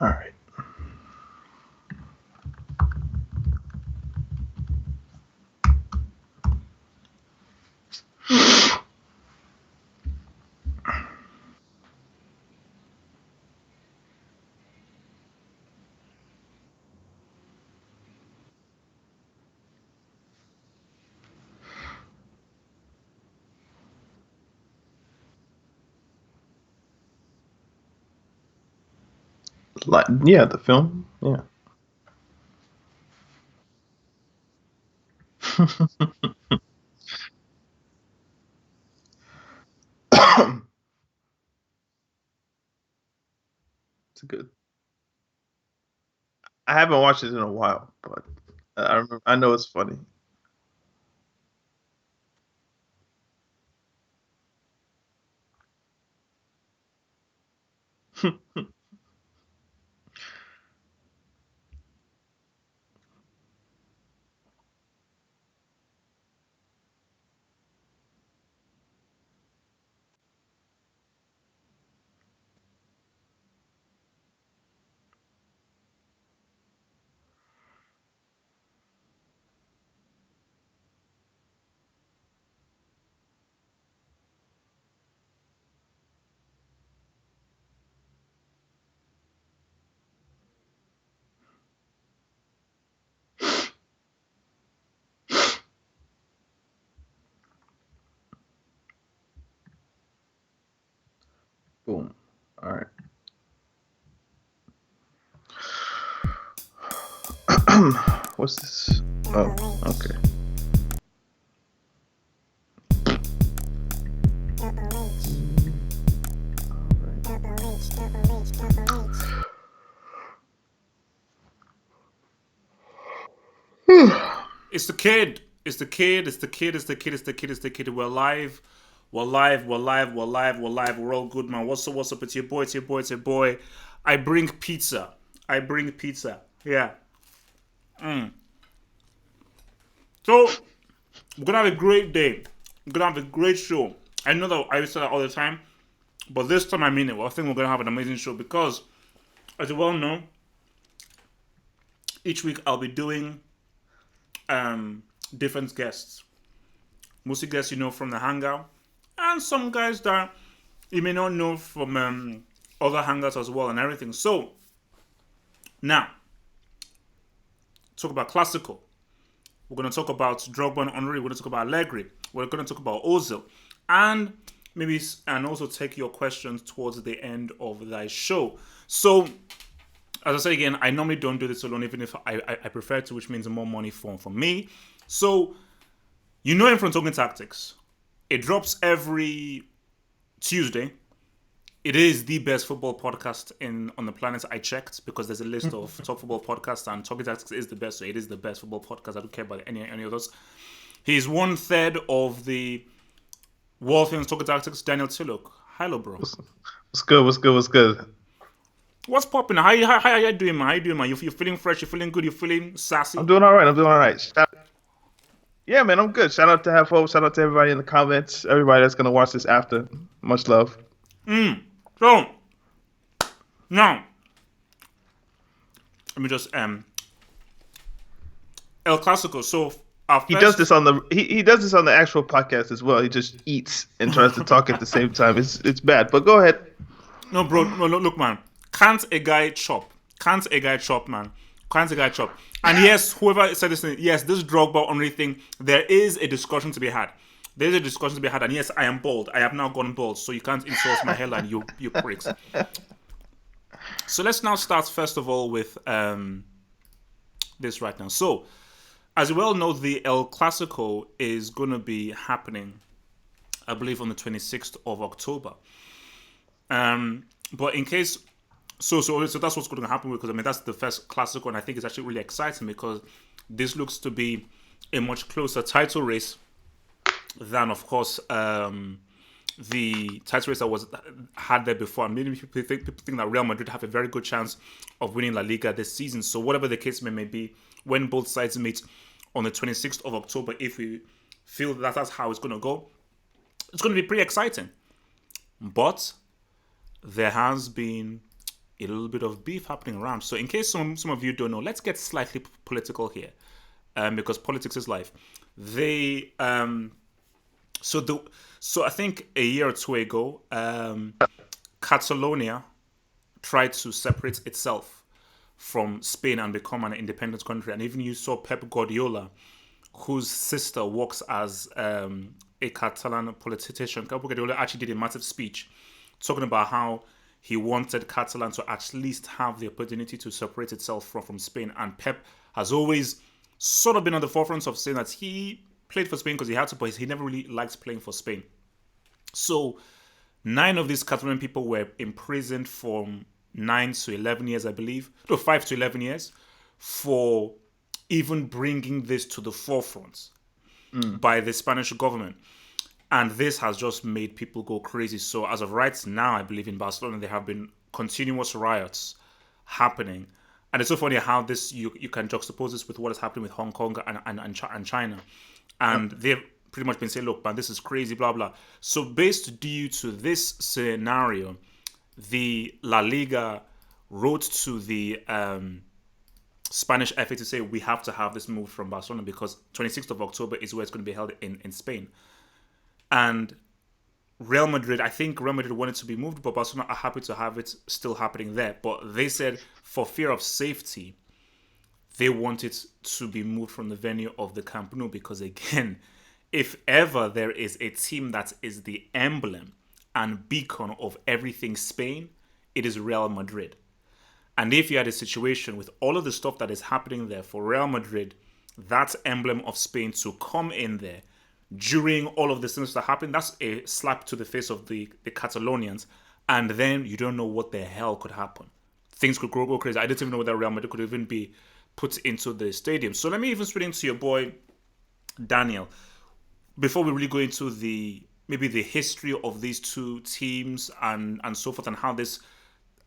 All right. Like, yeah, the film. Yeah. It's a good. I haven't watched it in a while, but I remember. I know it's funny. Boom. All right. What's this? Oh, okay. It's the kid. It's the kid. It's the kid. It's the kid. It's the kid. It's the kid. We're live. We're live. We're live. We're live. We're live. We're all good, man. What's up? What's up? It's your boy. It's your boy. It's your boy. I bring pizza. I bring pizza. Yeah. So we're gonna have a great day. We're gonna have a great show. I know that I say that all the time, but this time I mean it. Well, I think we're gonna have an amazing show because, as you well know, each week I'll be doing different guests. Mostly guys you know from the hangout, and some guys that you may not know from other hangouts as well and everything. So now, talk about Clasico. We're going to talk about Drogba and Henry. We're going to talk about Allegri. We're going to talk about Ozil, and also take your questions towards the end of the show. So, as I say again, I normally don't do this alone, even if I prefer to, which means more money for me. So, you know him from Talking Tactics. It drops every Tuesday. It is the best football podcast on the planet. I checked because there's a list of top football podcasts, and Talking Tactics is the best. So it is the best football podcast. I don't care about any others. He's 1/3 of the world famous Talking Tactics. Daniel Tillock. Hello, bro. What's good? What's good? What's good? What's popping? How are you doing, man? How you doing, man? You feeling fresh? You feeling good? You feeling sassy? I'm doing all right. I'm doing all right. Yeah, man, I'm good. Shout out to Half Hope. Shout out to everybody in the comments. Everybody that's gonna watch this after. Much love. So now, let me just El Clasico. So our first, He does this on the he does this on the actual podcast as well. He just eats and tries to talk at the same time. It's bad. But go ahead. No, bro. No, look, man. Can't a guy chop? Can't a guy chop, man? Can't a guy chop? And yes, whoever said this thing, yes, this Drogba only thing, there is a discussion to be had. There is a discussion to be had, and yes, I am bald. I have now gone bald, so you can't insult my hairline, you pricks. So let's now start first of all with this right now. So, as you well know, the El Clasico is going to be happening, I believe, on the 26th of October. But in case, so that's what's going to happen, because I mean that's the first Clasico, and I think it's actually really exciting because this looks to be a much closer title race than, of course, the title race that was had there before. And many people think that Real Madrid have a very good chance of winning La Liga this season. So whatever the case may be, when both sides meet on the 26th of October, if we feel that that's how it's going to go, it's going to be pretty exciting. But there has been a little bit of beef happening around. So, in case some of you don't know, let's get slightly political here, because politics is life. They so the so I think a year or two ago, Catalonia tried to separate itself from Spain and become an independent country. And even you saw Pep Guardiola, whose sister works as a Catalan politician. Pep Guardiola actually did a massive speech talking about how he wanted Catalan to at least have the opportunity to separate itself from Spain. And Pep has always sort of been on the forefront of saying that he played for Spain because he had to, but he never really liked playing for Spain. So 9 of these Catalan people were imprisoned from 9 to 11 years, I believe. No, 5 to 11 years for even bringing this to the forefront by the Spanish government. And this has just made people go crazy. So as of right now, I believe in Barcelona, there have been continuous riots happening. And it's so funny how this you can juxtapose this with what is happening with Hong Kong and China. And they've pretty much been saying, look, man, this is crazy, blah, blah. So based due to this scenario, the La Liga wrote to the Spanish FA to say we have to have this move from Barcelona because 26th of October is where it's going to be held in Spain. And Real Madrid, I think Real Madrid wanted to be moved, but Barcelona are happy to have it still happening there. But they said for fear of safety, they want it to be moved from the venue of the Camp Nou because, again, if ever there is a team that is the emblem and beacon of everything Spain, it is Real Madrid. And if you had a situation with all of the stuff that is happening there for Real Madrid, that emblem of Spain to come in there during all of the things that happen, that's a slap to the face of the Catalonians. And then you don't know what the hell could happen. Things could go crazy. I didn't even know whether Real Madrid could even be put into the stadium. So let me even switch into your boy, Daniel. Before we really go into maybe the history of these two teams and so forth, and how this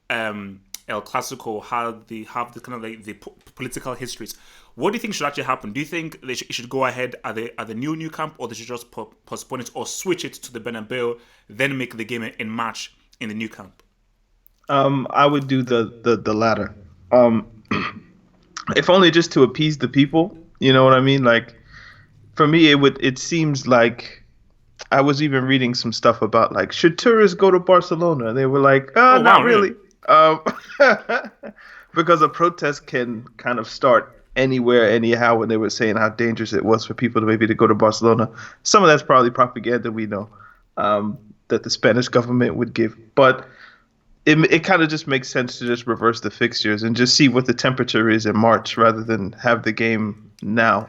El Clasico have the kind of like the political histories. What do you think should actually happen? Do you think they should go ahead at the new camp, or they should just postpone it or switch it to the Bernabeu, then make the game in March in the new camp? I would do the latter. If only just to appease the people. You know what I mean? Like, for me, it seems like I was even reading some stuff about like, should tourists go to Barcelona? And they were like, Oh, not wow, really. Because a protest can kind of start anywhere, anyhow, when they were saying how dangerous it was for people to go to Barcelona. Some of that's probably propaganda, we know, that the Spanish government would give. But it kind of just makes sense to just reverse the fixtures and just see what the temperature is in March rather than have the game now.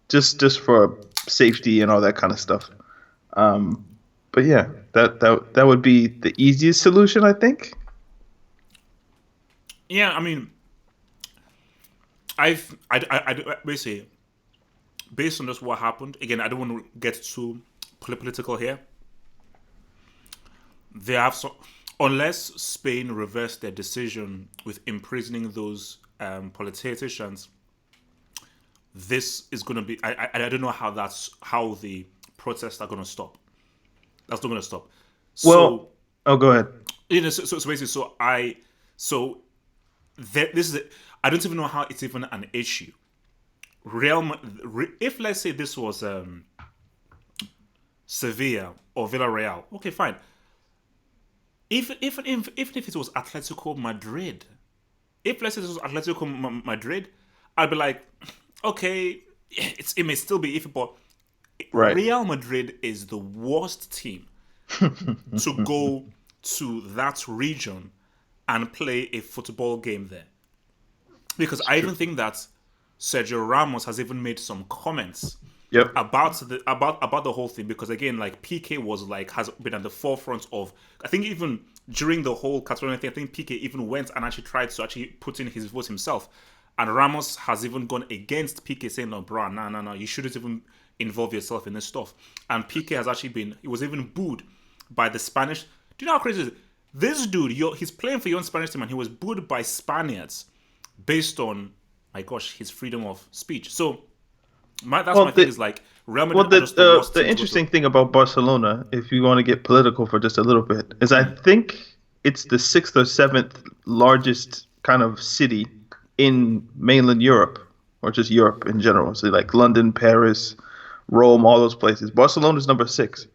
Just for safety and all that kind of stuff. But yeah, that would be the easiest solution, I think. Yeah, I mean, I basically, based on just what happened. Again, I don't want to get too political here. They have unless Spain reversed their decision with imprisoning those politicians. This is going to be. I don't know how the protests are going to stop. That's not going to stop. Well, go ahead. So basically, this is. I don't even know how it's even an issue. If let's say this was Sevilla or Villarreal, okay, fine. Even if it was Atletico Madrid, if let's say this was Atletico Madrid, I'd be like, okay, it may still be iffy, but right. Real Madrid is the worst team to go to that region and play a football game there. Because I even think that Sergio Ramos has even made some comments about the whole thing. Because again, like PK has been at the forefront of, I think even during the whole Catalonia thing, I think PK even went and actually tried to put in his vote himself. And Ramos has even gone against PK, saying, no, bro, no, you shouldn't even involve yourself in this stuff. And PK has actually he was even booed by the Spanish. Do you know how crazy it is? This dude, he's playing for your own Spanish team, and he was booed by Spaniards based on, my gosh, his freedom of speech. So my thing is like, Real Madrid are just the interesting thing about Barcelona, if you want to get political for just a little bit, is I think it's the sixth or seventh largest kind of city in mainland Europe, or just Europe in general. So like London, Paris, Rome, all those places. Barcelona is number six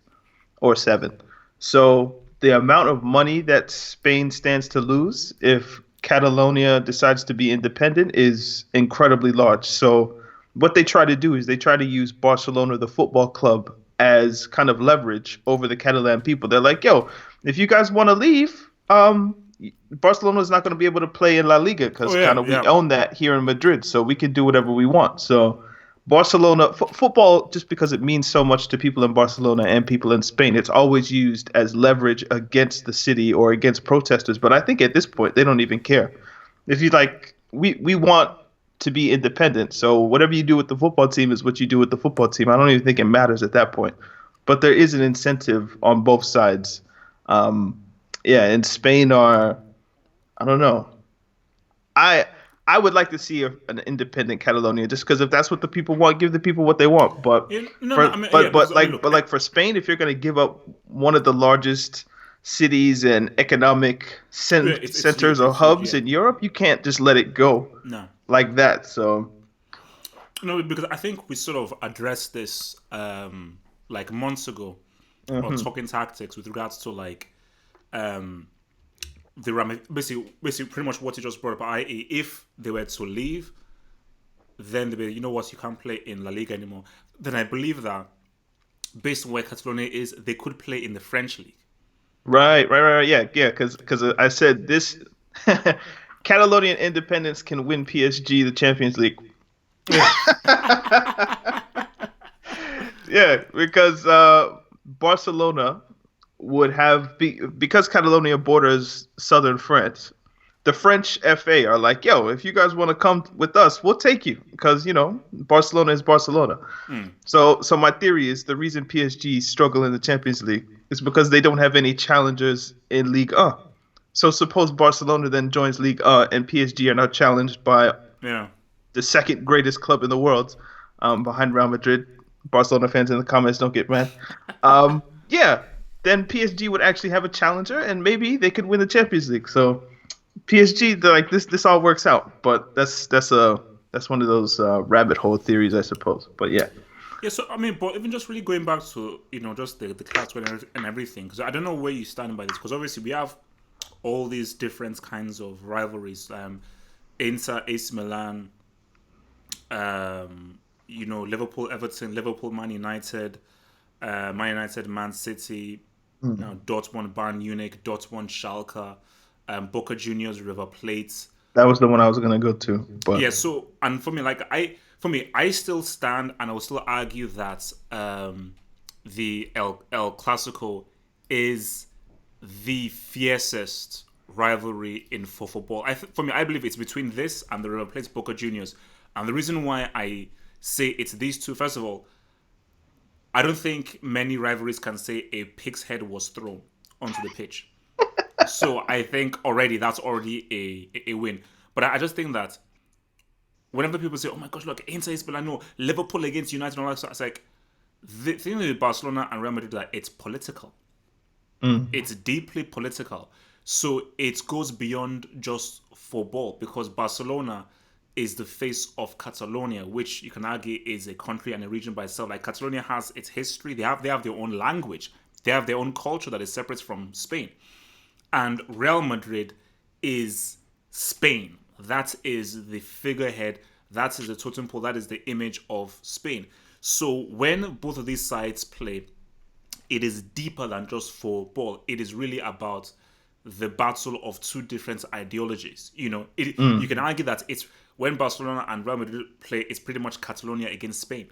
or seven. So the amount of money that Spain stands to lose if Catalonia decides to be independent is incredibly large. So what they try to do is they try to use Barcelona, the football club, as kind of leverage over the Catalan people. They're like, yo, if you guys want to leave, Barcelona is not going to be able to play in La Liga Oh because yeah, kind of we yeah. own that here in Madrid, so we can do whatever we want. So Barcelona football, just because it means so much to people in Barcelona and people in Spain, it's always used as leverage against the city or against protesters. But I think at this point they don't even care. If you like, we want to be independent. So whatever you do with the football team is what you do with the football team. I don't even think it matters at that point. But there is an incentive on both sides. Um, yeah, and Spain are, I don't know. I I would like to see an independent Catalonia just because if that's what the people want, give the people what they want. But Yeah, no, no. for I mean, yeah, because I mean, look, like for Spain, if you're going to give up one of the largest cities and economic yeah, it's huge. centers or It's huge. hubs Yeah, in Europe, you can't just let it go no, like that. So no, because I think we sort of addressed this like months ago on talking tactics with regards to like um basically pretty much what you just brought up, i.e., if they were to leave, then they be, you know what, you can't play in La Liga anymore. Then I believe that based on where Catalonia is, they could play in the French league. right, yeah, because I said this Catalonian independence can win PSG the Champions League. Yeah, Yeah, because Barcelona would have because Catalonia borders southern France. The French FA are like, yo, if you guys want to come with us, we'll take you because Barcelona is Barcelona. So my theory is the reason PSG struggle in the Champions League is because they don't have any challengers in Ligue 1. So suppose Barcelona then joins Ligue 1 and PSG are now challenged by yeah. the second greatest club in the world, behind Real Madrid. Barcelona fans in the comments don't get mad. Yeah, then PSG would actually have a challenger, and maybe they could win the Champions League. So PSG, they're like this all works out, but that's one of those rabbit hole theories, I suppose. But yeah, Yeah, so I mean, but even just really going back to just the class and everything, because I don't know where you stand by this, because obviously we have all these different kinds of rivalries. Inter, AC Milan, Liverpool, Everton, Liverpool, Man United, Man City, Dortmund, Bayern Munich, Dortmund, Schalke, Boca Juniors, River Plate. that was the one I was gonna go to. But Yeah, so and I still stand and I will still argue that the El Clasico is the fiercest rivalry in for football. I believe it's between this and the River Plate Boca Juniors, and the reason why I say it's these two, first of all, I don't think many rivalries can say a pig's head was thrown onto the pitch. So I think already that's already a win. But I just think that whenever people say, "Oh my gosh, look, Inter is Milano, Liverpool against United," and all that stuff, it's like the thing with Barcelona and Real Madrid is that it's political. It's deeply political. So it goes beyond just football because Barcelona is the face of Catalonia, which you can argue is a country and a region by itself. Like Catalonia has its history, they have their own language, they have their own culture that is separate from Spain. And Real Madrid is Spain. That is the figurehead, that is the totem pole, that is the image of Spain. So when both of these sides play, it is deeper than just football. It is really about the battle of two different ideologies. You can argue that it's when Barcelona and Real Madrid play, it's pretty much Catalonia against Spain.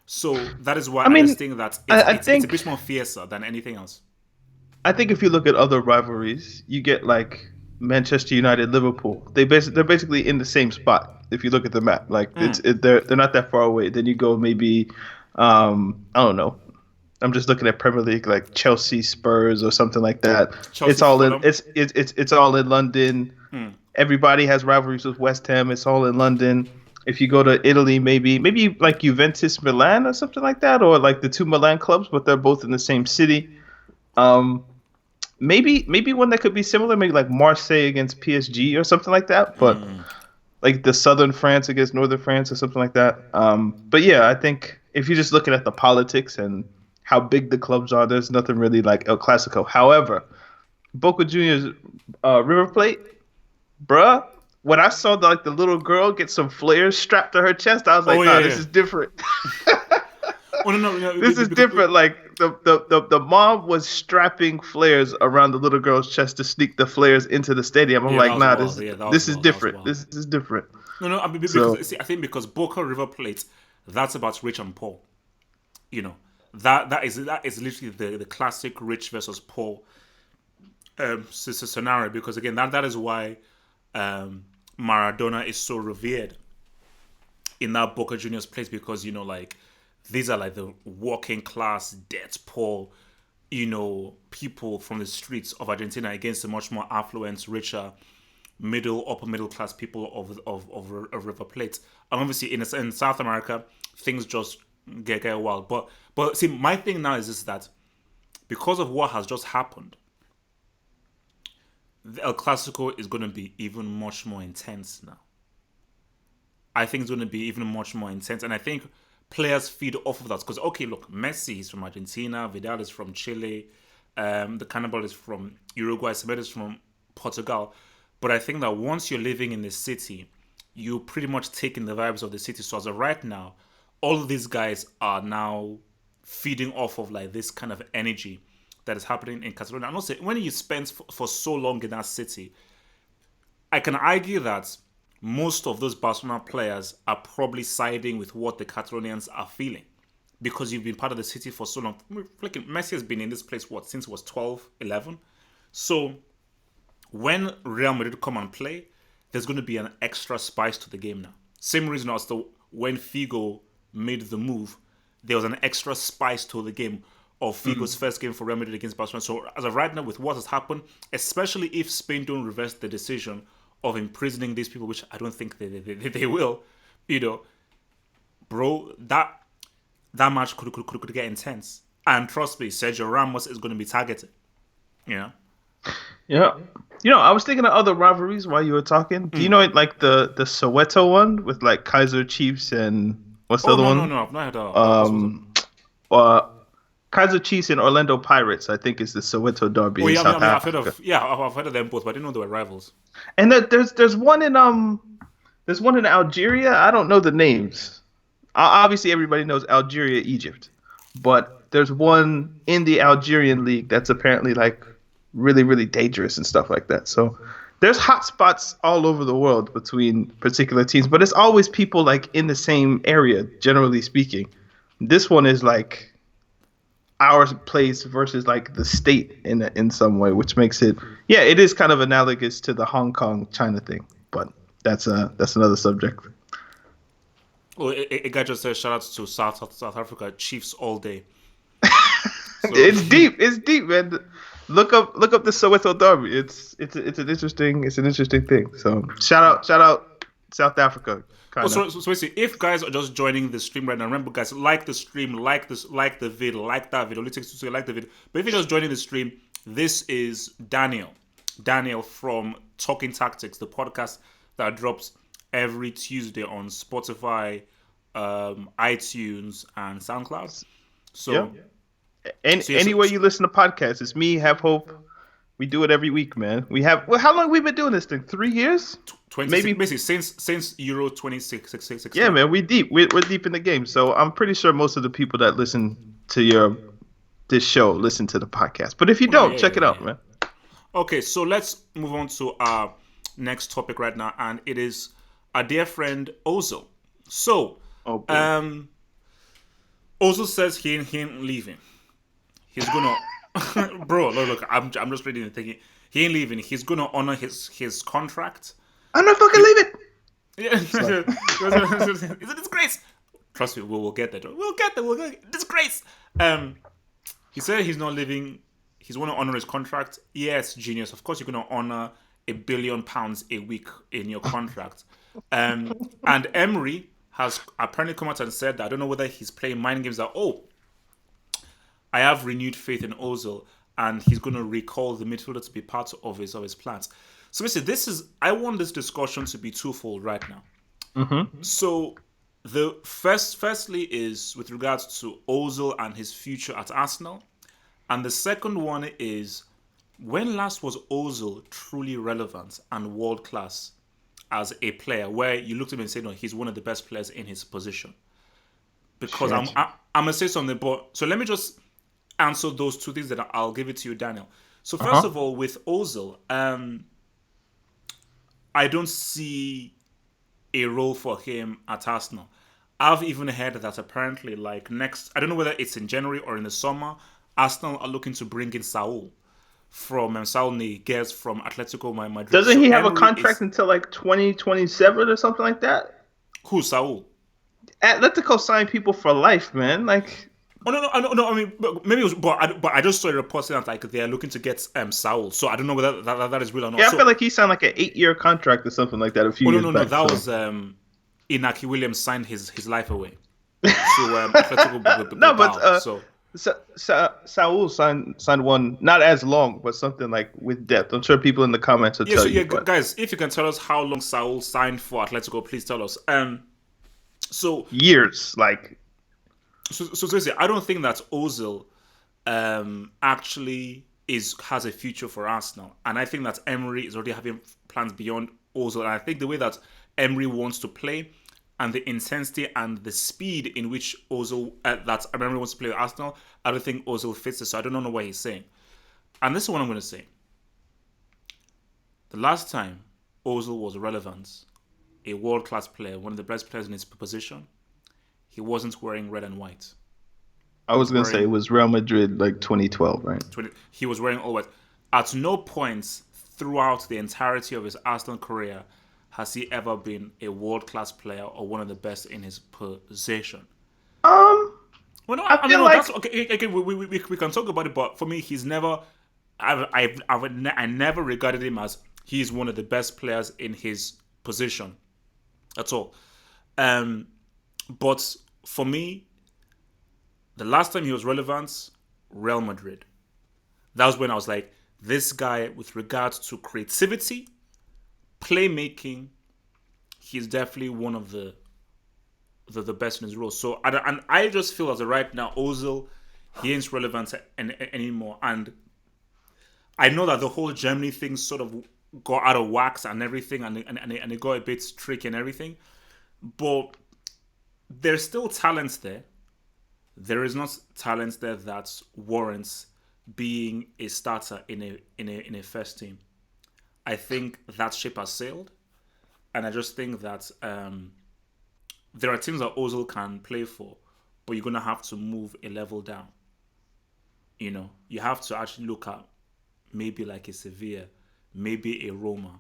So that is why I I mean, just think that I it's a think bit more fiercer than anything else. I think if you look at other rivalries, you get like Manchester United, Liverpool. They're basically in the same spot. If you look at the map, like they're not that far away. Then you go maybe, I don't know. I'm just looking at Premier League, like Chelsea, Spurs, or something like that. Chelsea, It's all in Fulham. it's all in London. Everybody has rivalries with West Ham. It's all in London. If you go to Italy, maybe like Juventus, Milan, or something like that, or like the two Milan clubs, but they're both in the same city. Um, maybe one that could be similar, maybe like Marseille against PSG or something like that. But like the Southern France against Northern France or something like that. But yeah, I think if you're just looking at the politics and how big the clubs are, there's nothing really like El Clasico. However, Boca Juniors, River Plate, bruh. When I saw the little girl get some flares strapped to her chest, I was Oh like, yeah, nah, this yeah. is different. Oh no, This is different. Like the mom was strapping flares around the little girl's chest to sneak the flares into the stadium. I'm yeah, that like, was nah, wild. Yeah, that was this is wild. That was different. wild. This is different. No, I mean, So because see, I think because Boca River Plate, that's about rich and poor. You know, that is literally the classic rich versus poor scenario. Because again, that is why Maradona is so revered in that Boca Juniors place, because like these are like the working class, debt poor, people from the streets of Argentina against the much more affluent, richer, upper middle class people of River Plate. And obviously in South America, things just get wild. But see, my thing now is this, that because of what has just happened, the El Clasico is going to be even much more intense now. I think it's going to be even much more intense. And I think players feed off of that. Because, okay, look, Messi is from Argentina, Vidal is from Chile, the Cannibal is from Uruguay, Semedo is from Portugal. But I think that once you're living in the city, you pretty much take in the vibes of the city. So as of right now, all of these guys are now feeding off of like this kind of energy that is happening in Catalonia. And also, when you spend for so long in that city, I can argue that most of those Barcelona players are probably siding with what the Catalonians are feeling, because you've been part of the city for so long. Messi has been in this place, since he was 12, 11. So when Real Madrid come and play, there's going to be an extra spice to the game now. Same reason as to when Figo made the move, there was an extra spice to the game of Figo's first game for Real Madrid against Barcelona. So as of right now, with what has happened, especially if Spain don't reverse the decision of imprisoning these people, which I don't think they will, bro, that match could get intense. And trust me, Sergio Ramos is going to be targeted. You know? yeah, I was thinking of other rivalries while you were talking. Do you know like the Soweto one with like Kaiser Chiefs and what's the Oh other no, one? I've not heard of. What's Um, uh, Kaiser Chiefs and Orlando Pirates, I think, is the Soweto Derby Oh in yeah, South I've heard Africa. of. Yeah, I've heard of them both, but I didn't know they were rivals. And there's one in Algeria. I don't know the names. Obviously, everybody knows Algeria, Egypt, but there's one in the Algerian league that's apparently like really, really dangerous and stuff like that. So there's hot spots all over the world between particular teams, but it's always people like in the same area, generally speaking. This one is like our place versus like the state in some way, which makes it, yeah, it is kind of analogous to the Hong Kong China thing, but that's another subject. Oh, a guy just said shout out to South Africa Chiefs all day. So It's deep, man. Look up the Soweto Derby. It's an interesting thing. So shout out South Africa, Oh, kind of. so basically, if guys are just joining the stream right now, remember, guys, like the stream, like the video, like that video. Let's say like the video. But if you're just joining the stream, this is Daniel from Talking Tactics, the podcast that drops every Tuesday on Spotify, iTunes, and SoundCloud. Yeah. So, And so, yeah, anywhere you listen to podcasts, it's me, Have Hope. We do it every week, man. We have. Well, how long have we been doing this thing? 3 years? 26, Maybe. basically since Euro 2016. Yeah, man. We deep. We're deep in the game. So I'm pretty sure most of the people that listen to this show listen to the podcast. But if you don't, check it out, man. Okay, so let's move on to our next topic right now, and it is our dear friend Ozil. So, Oh, boy. Ozil says he ain't leaving. He's gonna, bro. Look. I'm just reading and thinking he ain't leaving. He's gonna honor his contract. I'm not fucking leaving. Yeah, it's a disgrace. Trust me, we'll get there. We'll get there. We'll get there. Disgrace. He said he's not leaving. He's going to honor his contract. Yes, genius. Of course, you're going to honor £1 billion a week in your contract. And Emery has apparently come out and said that, I don't know whether he's playing mind games, that, I have renewed faith in Ozil. and he's going to recall the midfielder to be part of his plans. So basically, I want this discussion to be twofold right now. Mm-hmm. So the firstly is with regards to Ozil and his future at Arsenal, and the second one is when last was Ozil truly relevant and world class as a player, where you looked at him and said, no, he's one of the best players in his position. Because Shit. I'm gonna say something, but so let me just answer those two things. That I'll give it to you, Daniel. So first Uh-huh. of all, with Ozil, I don't see a role for him at Arsenal. I've even heard that apparently, like next, I don't know whether it's in January or in the summer, Arsenal are looking to bring in Saul Niguez from Atletico Madrid. Doesn't So he have a Emery contract is until like 2027 or something like that? who Saul? Atletico sign people for life, man. Like, Oh no! I mean, maybe it was, but I just saw a report saying that like they are looking to get Saul. So I don't know whether that is real or not. yeah, I feel So like he signed like an 8-year contract or something like that a few oh years no, back. that So was Inaki Williams signed his life away to Atletico no, but Bilbao. So Saul signed one not as long, but something like with depth. I'm sure people in the comments will yeah, tell so you, yeah, but guys, if you can tell us how long Saul signed for Atletico, please tell us. So years, like seriously, I don't think that Ozil actually has a future for Arsenal, and I think that Emery is already having plans beyond Ozil. And I think the way that Emery wants to play, and the intensity and the speed in which that Emery wants to play with Arsenal, I don't think Ozil fits it. So I don't know what he's saying. And this is what I'm going to say: the last time Ozil was relevant, a world class player, one of the best players in his position, he wasn't wearing red and white. I He was was gonna say it wearing was Real Madrid like 2012, right? 20, he was wearing all white. At no point throughout the entirety of his Arsenal career has he ever been a world class player or one of the best in his position. Um, Well, no, I I mean, feel no, that's like okay. Okay, we can talk about it, but for me, he's never. I never regarded him as he's one of the best players in his position at all. Um, but for me, the last time he was relevant, Real Madrid. That was when I was like, this guy, with regards to creativity, playmaking, he's definitely one of the best in his role. So, and I just feel as of right now, Ozil, he ain't relevant anymore. And I know that the whole Germany thing sort of got out of wax and everything, and it got a bit tricky and everything. But there's still talent there. There is not talent there that warrants being a starter in a first team. I think that ship has sailed, and I just think that there are teams that Ozil can play for, but you're gonna have to move a level down. You have to actually look at maybe like a Sevilla, maybe a Roma,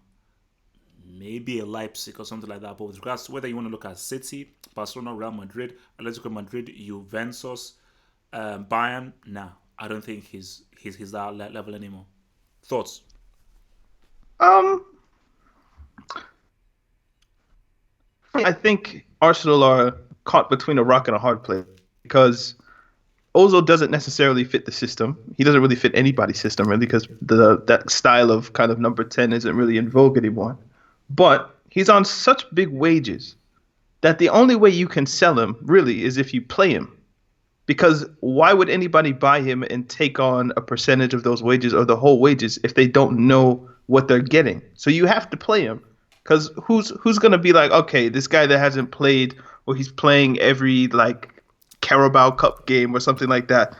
maybe a Leipzig or something like that. But with regards to whether you want to look at City, Barcelona, Real Madrid, Atletico Madrid, Juventus, Bayern, nah, I don't think he's that level anymore. Thoughts? um, I think Arsenal are caught between a rock and a hard place because Ozil doesn't necessarily fit the system. He doesn't really fit anybody's system really because that style of kind of number 10 isn't really in vogue anymore. But he's on such big wages that the only way you can sell him really is if you play him. Because why would anybody buy him and take on a percentage of those wages or the whole wages if they don't know what they're getting? So you have to play him. Because who's gonna be like, okay, this guy that hasn't played or he's playing every like Carabao Cup game or something like that.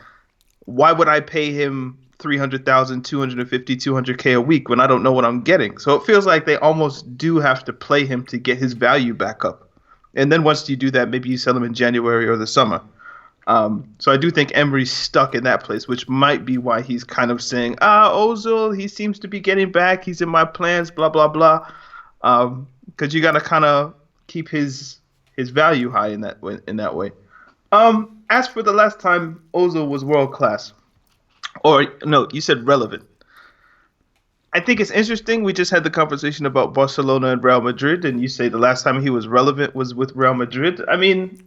Why would I pay him 300,000, 250, 200K a week when I don't know what I'm getting? So it feels like they almost do have to play him to get his value back up. And then once you do that, maybe you sell him in January or the summer. So I do think Emery's stuck in that place, which might be why he's kind of saying, Ozil, he seems to be getting back. He's in my plans, blah, blah, blah. Because you got to kind of keep his value high in that way. As for the last time Ozil was world class, or no, you said relevant. I think it's interesting. We just had the conversation about Barcelona and Real Madrid, and you say the last time he was relevant was with Real Madrid. I mean,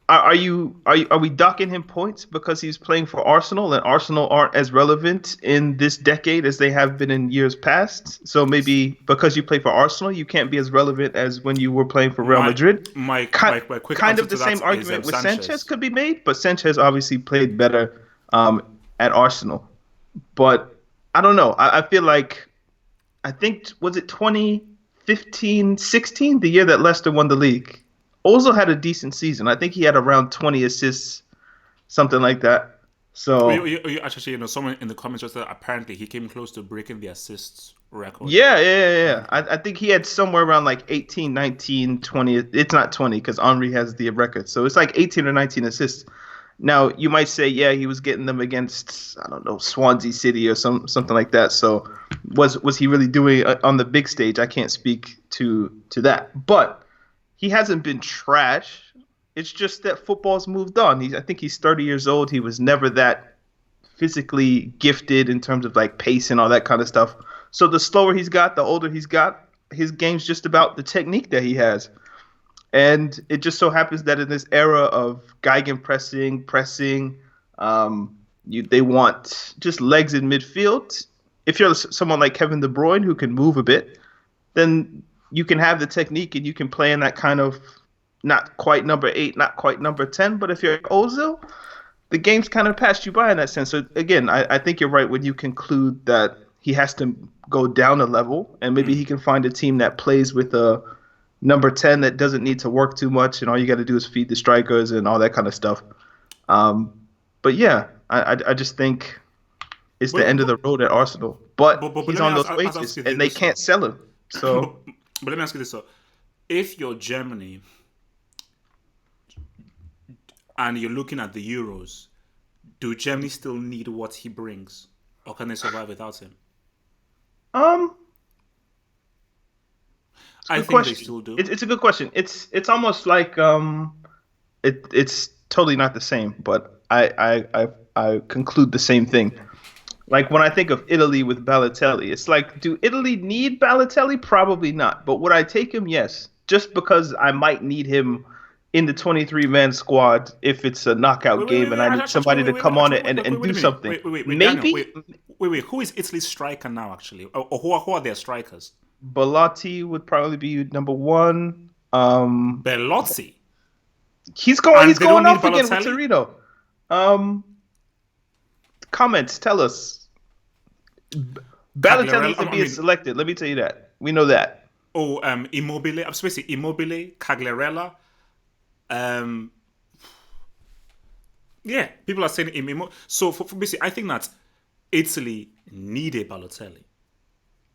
are we docking him points because he's playing for Arsenal and Arsenal aren't as relevant in this decade as they have been in years past? So maybe because you play for Arsenal, you can't be as relevant as when you were playing for Real My Madrid. Kind my quick kind answer of the to same that is argument with Sanchez Sanchez. could be made, but Sanchez obviously played better at Arsenal. But I don't know. I feel like I think was it 2015, 16, the year that Leicester won the league. Ozil had a decent season. I think he had around 20 assists, something like that. So Actually, someone in the comments just said apparently he came close to breaking the assists record. yeah. I think he had somewhere around like 18, 19, 20. It's not 20 because Henry has the record. So it's like 18 or 19 assists. Now you might say, yeah, he was getting them against I don't know Swansea City or something like that. So was he really doing it on the big stage? I can't speak to that, but he hasn't been trash. It's just that football's moved on. I think he's 30 years old. He was never that physically gifted in terms of like pace and all that kind of stuff. So the slower he's got, the older he's got, his game's just about the technique that he has. And it just so happens that in this era of pressing, they want just legs in midfield. If you're someone like Kevin De Bruyne who can move a bit, then you can have the technique and you can play in that kind of not quite number 8, not quite number 10. But if you're Ozil, the game's kind of passed you by in that sense. So again, I think you're right when you conclude that he has to go down a level and maybe he can find a team that plays with a number 10 that doesn't need to work too much and all you got to do is feed the strikers and all that kind of stuff. But yeah, I just think it's the But end of but the road at Arsenal. But but he's let me on those ask wages you and they this can't though. sell him. but, So but let me ask you this though: if you're Germany and you're looking at the Euros, do Germany still need what he brings, or can they survive without him? um it's a I good think they question. still do. It's a good question. It's almost like it's totally not the same, but I conclude the same thing. Like when I think of Italy with Balotelli, it's like, do Italy need Balotelli? Probably not. But would I take him? Yes. Just because I might need him in the 23-man squad if it's a knockout game and I need somebody to come on it and Wait do a minute. something. Daniel, Maybe Who is Italy's striker now, actually? Or who are their strikers? Bellotti would probably be number one. Bellotti. He's And they don't going need off again with Balotelli? Torino. Um, comments tell us. Balotelli Cagliarella, isn't I being mean, selected. Let me tell you that. We know that. Immobile. I'm supposed to say Immobile, Cagliarella. Um, yeah, people are saying Immobile. So, for basically, I think that Italy need a Balotelli.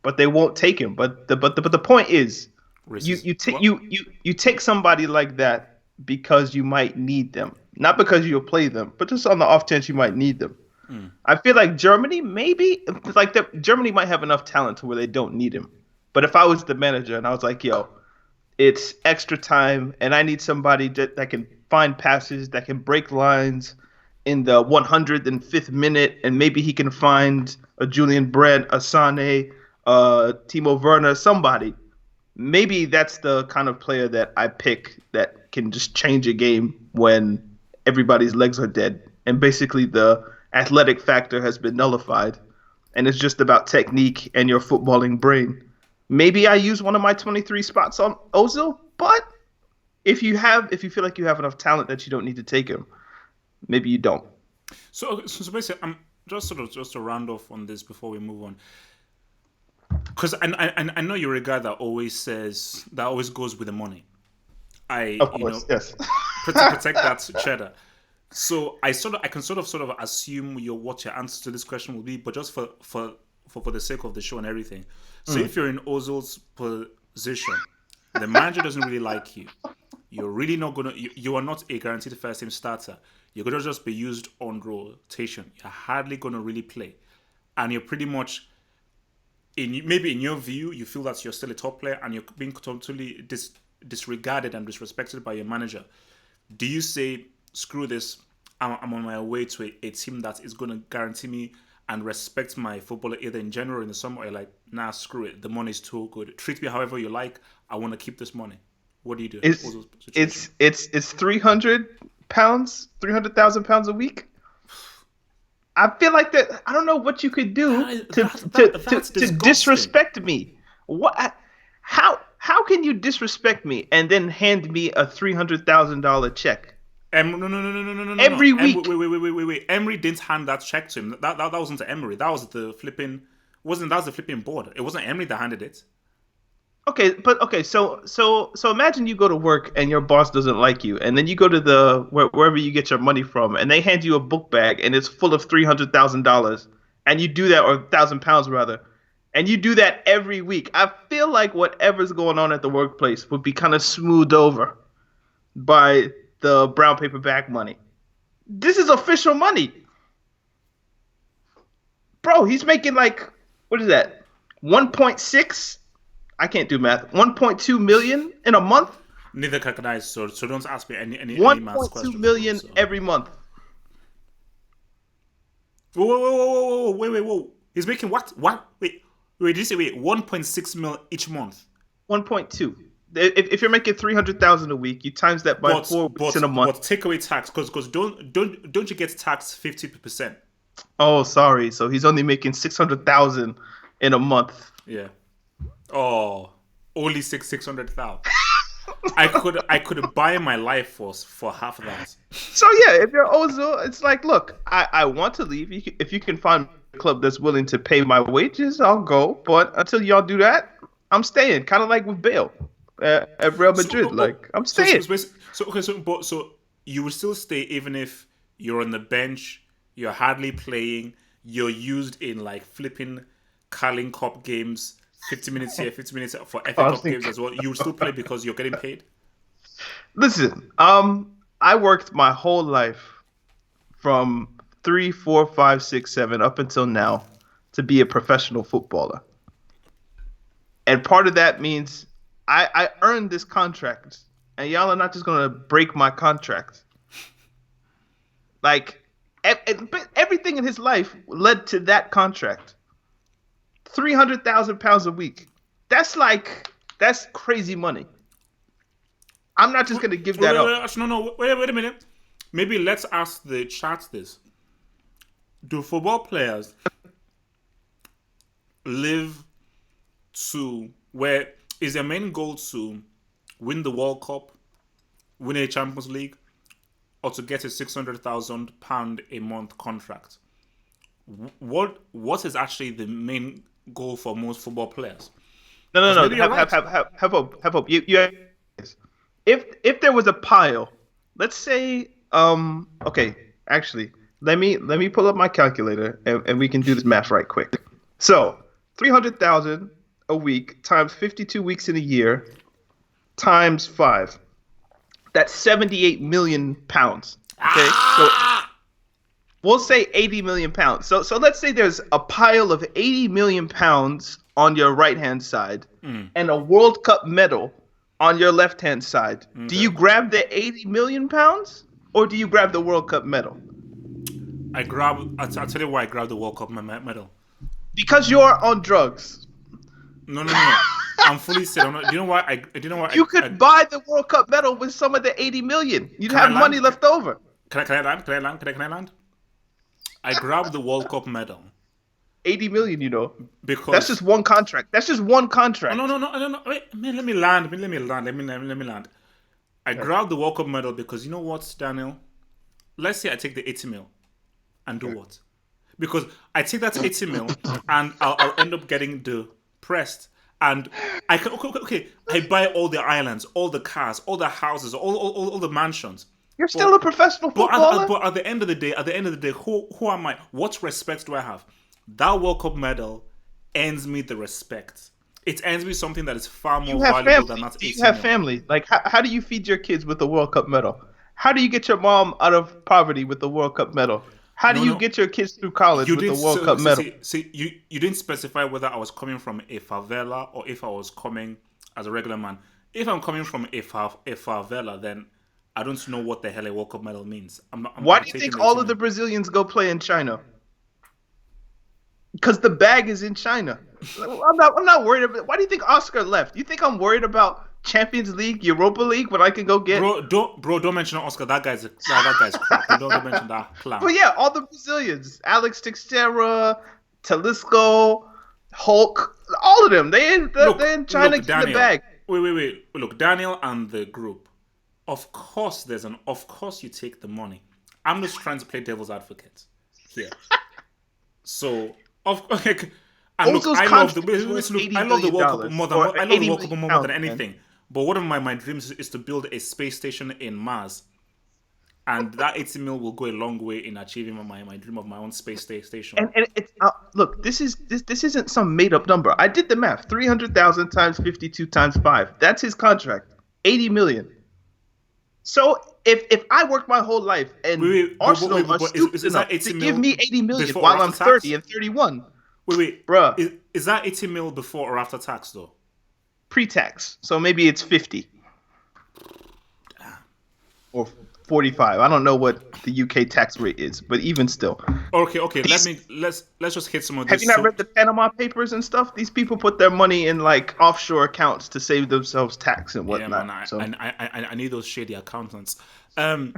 But they won't take him. But the point is, Racist. What? you take somebody like that because you might need them, not because you'll play them, but just on the off chance you might need them. I feel like Germany maybe like Germany might have enough talent to where they don't need him. But if I was the manager and I was like, yo, it's extra time and I need somebody that can find passes, that can break lines in the 105th minute, and maybe he can find a Julian Brandt, a Sane, Timo Werner, somebody. Maybe that's the kind of player that I pick that can just change a game when everybody's legs are dead. And basically the athletic factor has been nullified. And it's just about technique and your footballing brain. Maybe I use one of my 23 spots on Ozil, but if you feel like you have enough talent that you don't need to take him, maybe you don't. So basically, I'm just to round off on this before we move on, because I know you're a guy that always goes with the money. I Of course, yes. protect that cheddar. So I can sort of assume what your answer to this question will be, but just for the sake of the show and everything. So if you're in Ozil's position, the manager doesn't really like you. You're really not gonna. You are not a guaranteed first team starter. You're gonna just be used on rotation. You're hardly gonna really play, and you're pretty much maybe in your view you feel that you're still a top player and you're being totally disregarded and disrespected by your manager. Do you say, screw this, I'm on my way to a team that is going to guarantee me and respect my footballer either in general or in the summer, or you're like, nah, screw it, the money's too good, treat me however you like, I want to keep this money? What do you do in It's Ozil's situation? it's 300 pounds, 300,000 pounds a week. I feel like that. I don't know what you could do That's to disgusting. disrespect me. What? How can you disrespect me and then hand me a $300,000 check No, no, no, no, no, no, no, no, no. every Wait, week? wait, wait, wait, wait, wait. Emery didn't hand that check to him. That wasn't to Emery. That was the flipping. Wasn't that was the flipping board? It wasn't Emery that handed it. Okay, but okay, so imagine you go to work and your boss doesn't like you, and then you go to wherever you get your money from, and they hand you a book bag and it's full of $300,000, and you do that, or £1,000 rather, and you do that every week. I feel like whatever's going on at the workplace would be kind of smoothed over by the brown paper bag money. This is official money, bro. He's making like, what is that, 1.6? I can't do math. 1.2 million in a month. Neither can I. So don't ask me any maths 1.2 questions, bro. million So. every month. Whoa, whoa, whoa, whoa, whoa, wait, wait, whoa. He's making what? What? Wait. Did you say 1.6 mil each month? 1.2. If you're making 300,000 a week, you times that by But 4 weeks in a month. take away tax because don't you get taxed 50%? Oh, sorry. So he's only making 600,000 in a month. Yeah. Oh, only 600,000. I could buy my life for half of that. So yeah, if you're Ozil, it's like, look, I want to leave. If you can find a club that's willing to pay my wages, I'll go. But until y'all do that, I'm staying. Kind of like with Bale at Real Madrid. Like I'm staying. So you would still stay even if you're on the bench, you're hardly playing, you're used in like flipping Carling Cup games, 50 minutes here, 50 minutes for FA Cup games as well. You would still play because you're getting paid. Listen, I worked my whole life from 3, 4, 5, 6, 7 up until now to be a professional footballer. And part of that means I earned this contract. And y'all are not just going to break my contract. Like, everything in his life led to that contract. 300,000 pounds a week. That's crazy money. I'm not just going to give that up. No. Wait a minute. Maybe let's ask the chat this. Do football players live to where is their main goal to win the World Cup, win a Champions League, or to get a £600,000 a month contract? What is actually the main goal for most football players? No. Maybe you're right. Have hope. You if there was a pile, let's say okay, actually, let me pull up my calculator and we can do this math right quick. So 300,000 a week times 52 weeks in a year times 5. That's 78 million pounds. Okay, so we'll say 80 million pounds. So let's say there's a pile of 80 million pounds on your right hand side and a World Cup medal on your left hand side. Okay. Do you grab the 80 million pounds or do you grab the World Cup medal? I'll tell you why I grabbed the World Cup medal. Because you're on drugs. No. I'm fully set. Do you know why? You could buy the World Cup medal with some of the 80 million. You'd have money left over. Can I land? I grabbed the World Cup medal. 80 million, you know. Because that's just one contract. No. Wait, man, let me land. I grabbed the World Cup medal because you know what, Daniel? Let's say I take the 80 mil and do what? Because I take that 80 mil and I'll end up getting depressed. And I can okay. I buy all the islands, all the cars, all the houses, all the mansions. You're still a professional footballer. But at the end of the day, who am I? What respect do I have? That World Cup medal earns me the respect. It earns me something that is far more valuable than that 80 mil. You have family. Like, how do you feed your kids with the World Cup medal? How do you get your mom out of poverty with the World Cup medal? How do you get your kids through college with the World Cup medal? See, you didn't specify whether I was coming from a favela or if I was coming as a regular man. If I'm coming from a favela, then I don't know what the hell a World Cup medal means. Why do you think all of the Brazilians go play in China? Because the bag is in China. I'm not worried about. Why do you think Oscar left? You think I'm worried about Champions League, Europa League, when I can go get. Don't mention Oscar. That guy's crap. Don't mention that clown. But yeah, all the Brazilians, Alex Teixeira, Talisco, Hulk, all of them. They're in China getting the Daniel. bag. Wait. Look, Daniel and the group. Of course, Of course, you take the money. I'm just trying to play devil's advocate here. So, and look, Ozil's I love the contract was look, $80 I love the World Cup million more than or I love the 80 World Cup million more than pounds, anything. But one of my dreams is to build a space station in Mars, and that 80 mil will go a long way in achieving my dream of my own space station. And it's look, this isn't some made up number. I did the math: 300,000 times 52 times 5. That's his contract. 80 million. So if I work my whole life and Arsenal are stupid enough to give me 80 million while I'm 30 and 31. Bruh. Is that 80 mil before or after tax though? Pre-tax. So maybe it's 50 or 45. I don't know what the UK tax rate is, but even still. Okay. Let's just hit some of this. Have you not read the Panama Papers and stuff? These people put their money in like offshore accounts to save themselves tax and whatnot. Yeah, man, I need those shady accountants. Messi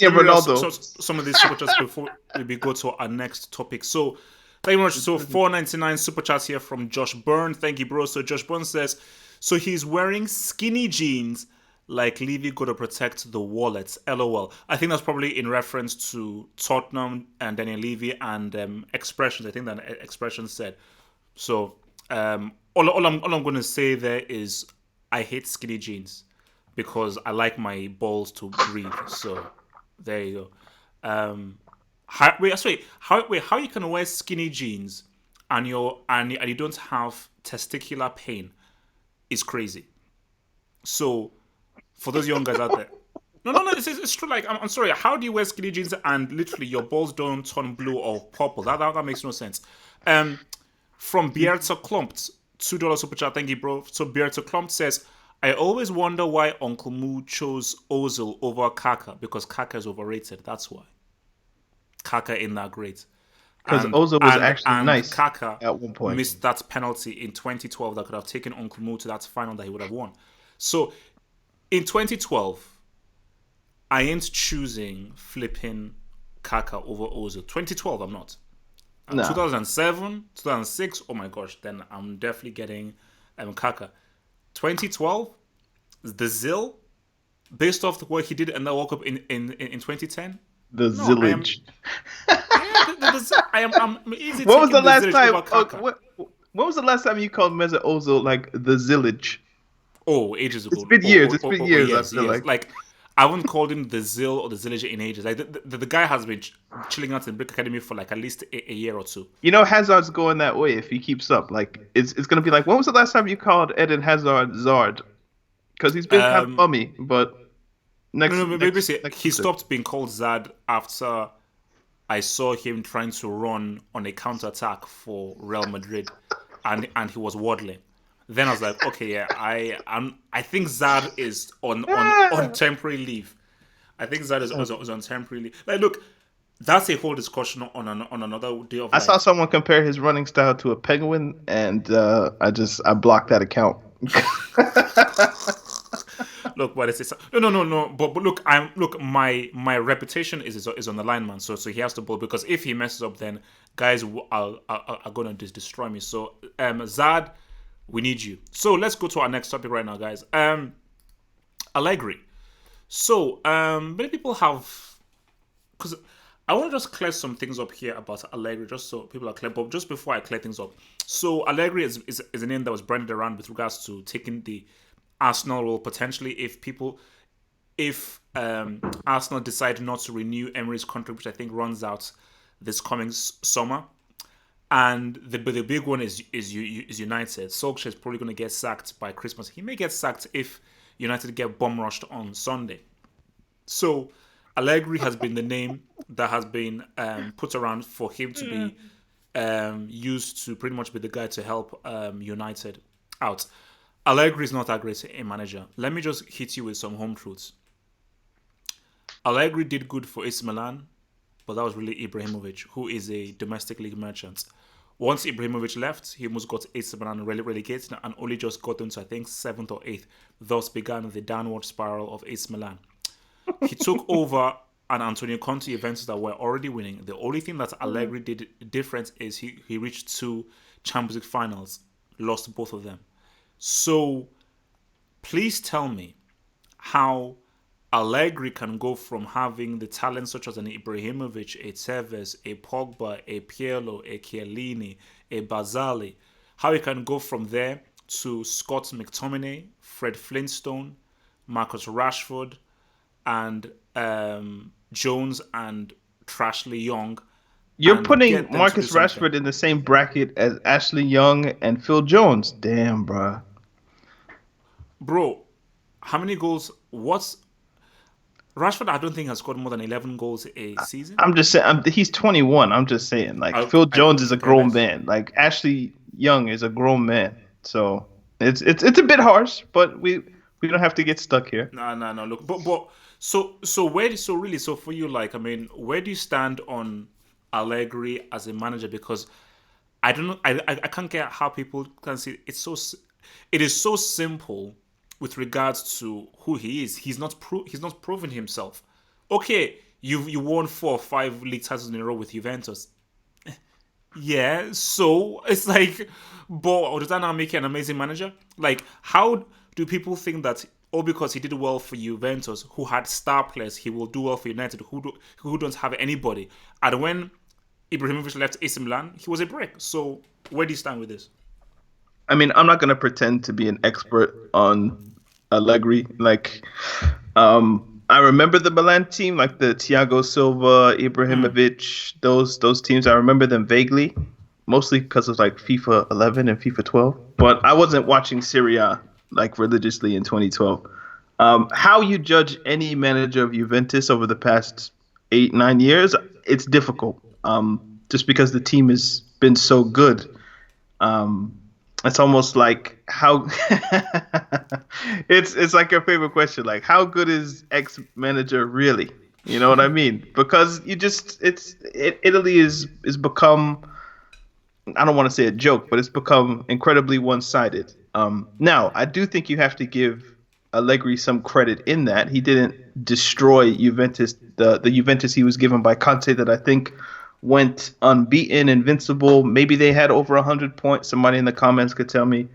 and Ronaldo. So some of these super chats before we go to our next topic. So thank you very much. So 4.99 super chats here from Josh Byrne. Thank you, bro. So Josh Byrne says, so he's wearing skinny jeans like Levy got to protect the wallets. LOL. I think that's probably in reference to Tottenham and Daniel Levy and expressions. I think that expression said. So all I'm going to say there is I hate skinny jeans because I like my balls to breathe. So there you go. How you can wear skinny jeans and you don't have testicular pain is crazy. So for those young guys out there, no, it's true. Like I'm sorry, how do you wear skinny jeans and literally your balls don't turn blue or purple? That makes no sense. From Bierta Klumpt, $2 super chat, thank you, bro. So Bierta Klumpt says, I always wonder why Uncle Moo chose Ozil over Kaka because Kaka is overrated. That's why. Kaka ain't that great. Because Ozil was actually nice Kaka at one point. Missed that penalty in 2012 that could have taken Uncle Moo to that final that he would have won. So in 2012, I ain't choosing flipping Kaka over Ozil. 2012, I'm not. 2007, 2006, oh my gosh, then I'm definitely getting Kaka. 2012, the Zil, based off what he did in the World Cup in 2010. Zillage. I'm easy. What was the last time? When was the last time you called Mesut Ozil like the Zillage? Oh, ages ago. It's been years. It's been years. I feel like I haven't called him the Zill or the Zillage in ages. Like the guy has been chilling out in Brick Academy for like at least a year or two. You know, Hazard's going that way if he keeps up. Like it's gonna be like, when was the last time you called Eden Hazard Zard? Because he's been kind of bummy, but. He stopped being called Zad after I saw him trying to run on a counter-attack for Real Madrid and he was waddling. Then I was like, okay, yeah, I think Zad is on temporary leave. I think Zad is on temporary leave. Like, look, that's a whole discussion on another day of. I saw someone compare his running style to a penguin, and I blocked that account. Look, what is it? No. But look, my reputation is on the line, man. So he has to bowl because if he messes up, then guys are gonna destroy me. So Zad, we need you. So let's go to our next topic right now, guys. Allegri. So many people have, because I want to just clear some things up here about Allegri, just so people are clear. But just before I clear things up, so Allegri is a name that was branded around with regards to taking the Arsenal role potentially if Arsenal decide not to renew Emery's contract, which I think runs out this coming summer. And the big one is United. Solskjaer is probably going to get sacked by Christmas. He may get sacked if United get bomb rushed on Sunday. So Allegri has been the name that has been put around for him to be used to pretty much be the guy to help United out. Allegri is not that great a manager. Let me just hit you with some home truths. Allegri did good for AC Milan, but that was really Ibrahimovic, who is a domestic league merchant. Once Ibrahimovic left, he almost got AC Milan relegated and only just got into, I think, seventh or eighth. Thus began the downward spiral of AC Milan. He took over an Antonio Conte Juventus that were already winning. The only thing that Allegri did different is he reached two Champions League finals, lost both of them. So please tell me how Allegri can go from having the talent such as an Ibrahimovic, a Tevez, a Pogba, a Pirlo, a Chiellini, a Bazzali, how he can go from there to Scott McTominay, Fred Flintstone, Marcus Rashford, and Jones and Trashley Young, You're and putting get them to do Marcus something. Rashford in the same bracket as Ashley Young and Phil Jones. Damn, bruh. Bro, how many goals? What's Rashford? I don't think has scored more than 11 goals a season. I'm just saying, he's 21. I'm just saying, like I, Phil I Jones is a okay, grown less. man. Like Ashley Young is a grown man. So it's a bit harsh, but we don't have to get stuck here. No, no, no. Look, but so where so really so for you, like, I mean, where do you stand on Allegri as a manager? Because I don't know, I can't get how people can see it is so simple with regards to who he is. He's not proven himself. Okay, you won 4 or 5 league titles in a row with Juventus. Yeah, so it's like, but does that now make you an amazing manager? Like, how do people think that, oh, because he did well for Juventus, who had star players, he will do well for United, who don't have anybody? And when Ibrahimovic left AC Milan, he was a brick. So where do you stand with this? I mean, I'm not gonna pretend to be an expert on Allegri. Like, I remember the Milan team, like the Thiago Silva, Mm. Ibrahimovic, those teams. I remember them vaguely, mostly because of like FIFA 11 and FIFA 12. But I wasn't watching Serie A like religiously in 2012. How you judge any manager of Juventus over the past 8, 9 years, it's difficult. Just because the team has been so good. Um, it's almost like how it's like your favorite question, like how good is X manager really? You know what I mean? Because Italy is become, I don't want to say a joke, but it's become incredibly one-sided. Now I do think you have to give Allegri some credit in that he didn't destroy Juventus, the Juventus he was given by Conte, that I think went unbeaten, invincible. Maybe they had over 100 points. Somebody in the comments could tell me.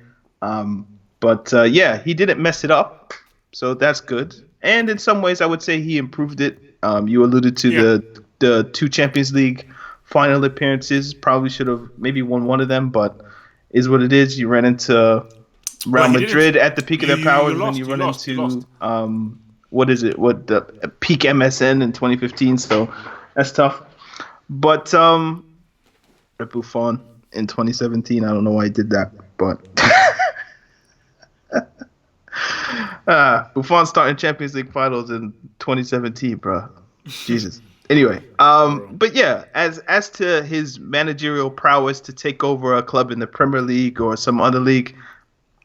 But yeah, he didn't mess it up, so that's good. And in some ways, I would say he improved it. You alluded to Yeah. the two Champions League final appearances. Probably should have maybe won one of them, but is what it is. You ran into Real Well, he didn't. Madrid at the peak of their You powers, and then you lost. You run lost. You into lost. what is it? What the peak MSN in 2015? So that's tough. But Buffon in 2017, I don't know why he did that, but Buffon starting Champions League finals in 2017, bro. Jesus. Anyway, Bro. but yeah, as to his managerial prowess to take over a club in the Premier League or some other league,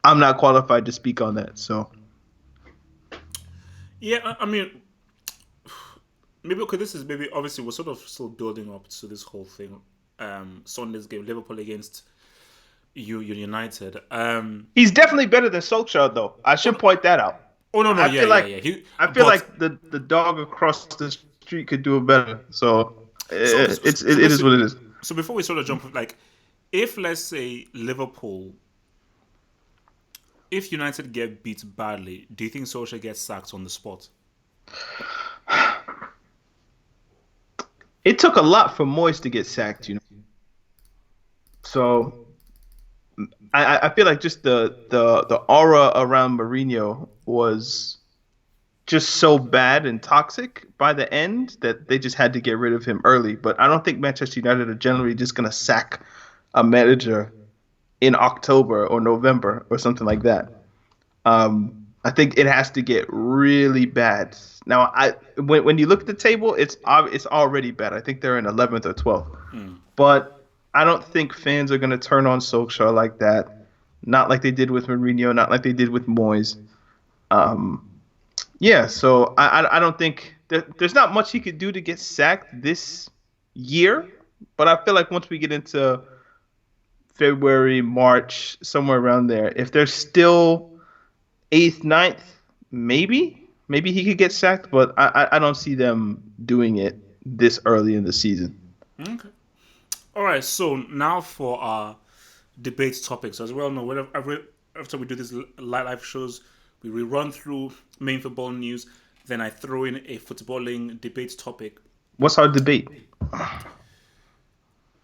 I'm not qualified to speak on that. So Yeah, I mean, maybe okay. This is maybe obviously we're sort of still building up to this whole thing. Sunday's game, Liverpool against United. he's definitely better than Solskjaer, though. I Oh, should point that out. oh no, no, I yeah, feel yeah, like yeah. I feel But like the dog across the street could do it better. So so so, it is what it is. so before we sort of jump, like, if let's say Liverpool, if United get beat badly, do you think Solskjaer gets sacked on the spot? It took a lot for Moyes to get sacked, you know. So I feel like just the aura around Mourinho was just so bad and toxic by the end that they just had to get rid of him early. But I don't think Manchester United are generally just gonna sack a manager in October or November or something like that. I think it has to get really bad. Now, when you look at the table, it's already bad. I think they're in 11th or 12th. But I don't think fans are going to turn on Solskjaer like that. Not like they did with Mourinho, not like they did with Moyes. Um, yeah, so I don't think there's not much he could do to get sacked this year. But I feel like once we get into February, March, somewhere around there. If they're still eighth, ninth, maybe he could get sacked, but I don't see them doing it this early in the season. Okay. All right. So now for our debate topics. As well know, after we do these live shows, we run through main football news. Then I throw in a footballing debate topic. What's our debate?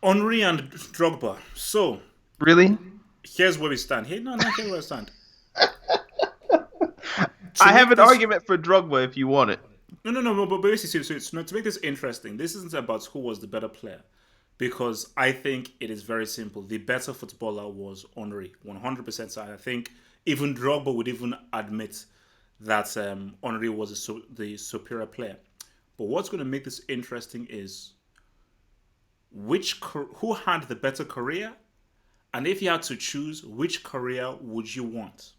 Henry and Drogba. So Really? here's where we stand. Here, no, here's where I stand. I have an argument for Drogba if you want it. No. But basically, to make this interesting, this isn't about who was the better player, because I think it is very simple. The better footballer was Henry, 100%. So I think even Drogba would even admit that Henry was the superior player. But what's going to make this interesting is who had the better career, and if you had to choose, which career would you want?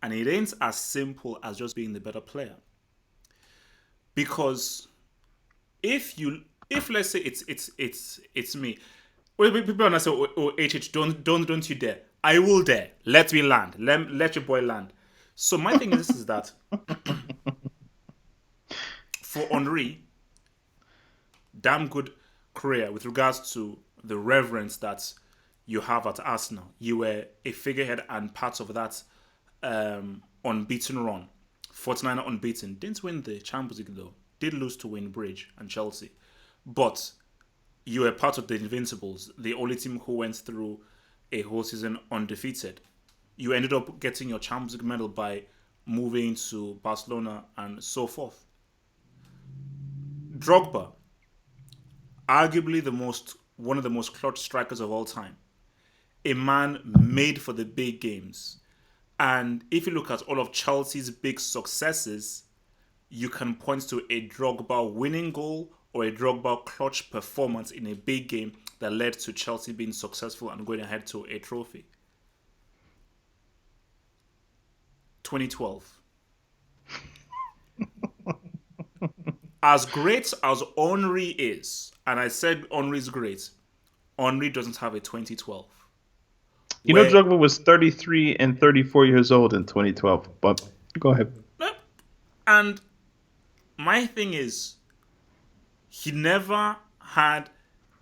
And it ain't as simple as just being the better player. Because if let's say it's me, people are not say, oh HH, don't you dare. I will dare. Let me land. Let your boy land. So my thing is that for Henry, damn good career with regards to the reverence that you have at Arsenal. You were a figurehead and part of that unbeaten run. 49 unbeaten. Didn't win the Champions League though. Did lose to Wayne Bridge and Chelsea. But you were part of the Invincibles, the only team who went through a whole season undefeated. You ended up getting your Champions League medal by moving to Barcelona and so forth. Drogba, arguably one of the most clutch strikers of all time. A man made for the big games. And if you look at all of Chelsea's big successes, you can point to a Drogba winning goal or a Drogba clutch performance in a big game that led to Chelsea being successful and going ahead to a trophy. 2012. As great as Henry is, and I said Henry's great, Henry doesn't have a 2012. You know, Drogba was 33 and 34 years old in 2012, but go ahead. And my thing is, he never had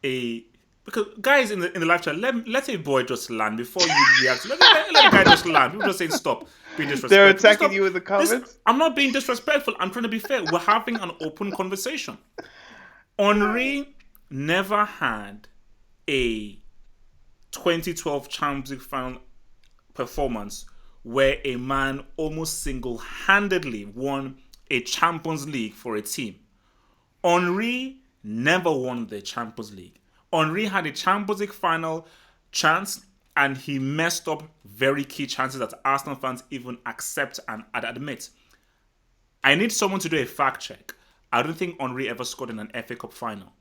a... Because guys in the live chat, let a boy just land before you react. Let the guy just land. People just saying stop being disrespectful. They're attacking you in the comments? I'm not being disrespectful. I'm trying to be fair. We're having an open conversation. Henry never had a 2012 Champions League final performance where a man almost single-handedly won a Champions League for a team. Henry never won the Champions League. Henry had a Champions League final chance and he messed up very key chances that Arsenal fans even accept and admit. I need someone to do a fact check. I don't think Henry ever scored in an FA Cup final.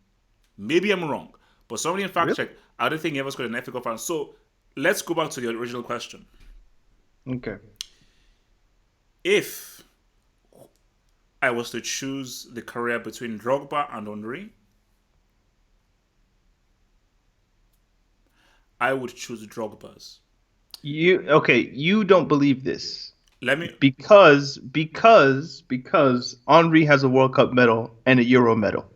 Maybe I'm wrong, but somebody in fact check, I don't think he ever scored in an FA Cup final. So let's go back to the original question. Okay. If I was to choose the career between Drogba and Henry, I would choose Drogba's. You don't believe this. Let me because Henry has a World Cup medal and a Euro medal.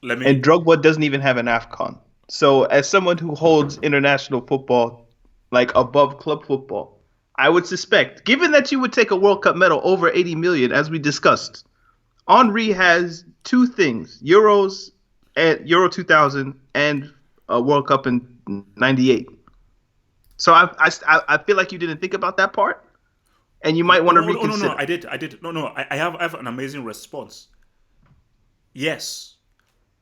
And Drogba doesn't even have an AFCON. So as someone who holds international football like above club football, I would suspect, given that you would take a World Cup medal over 80 million, as we discussed, Henry has two things: Euros at Euro 2000 and a World Cup in '98. So I feel like you didn't think about that part, and you might want to reconsider. No, I did. I have an amazing response. Yes.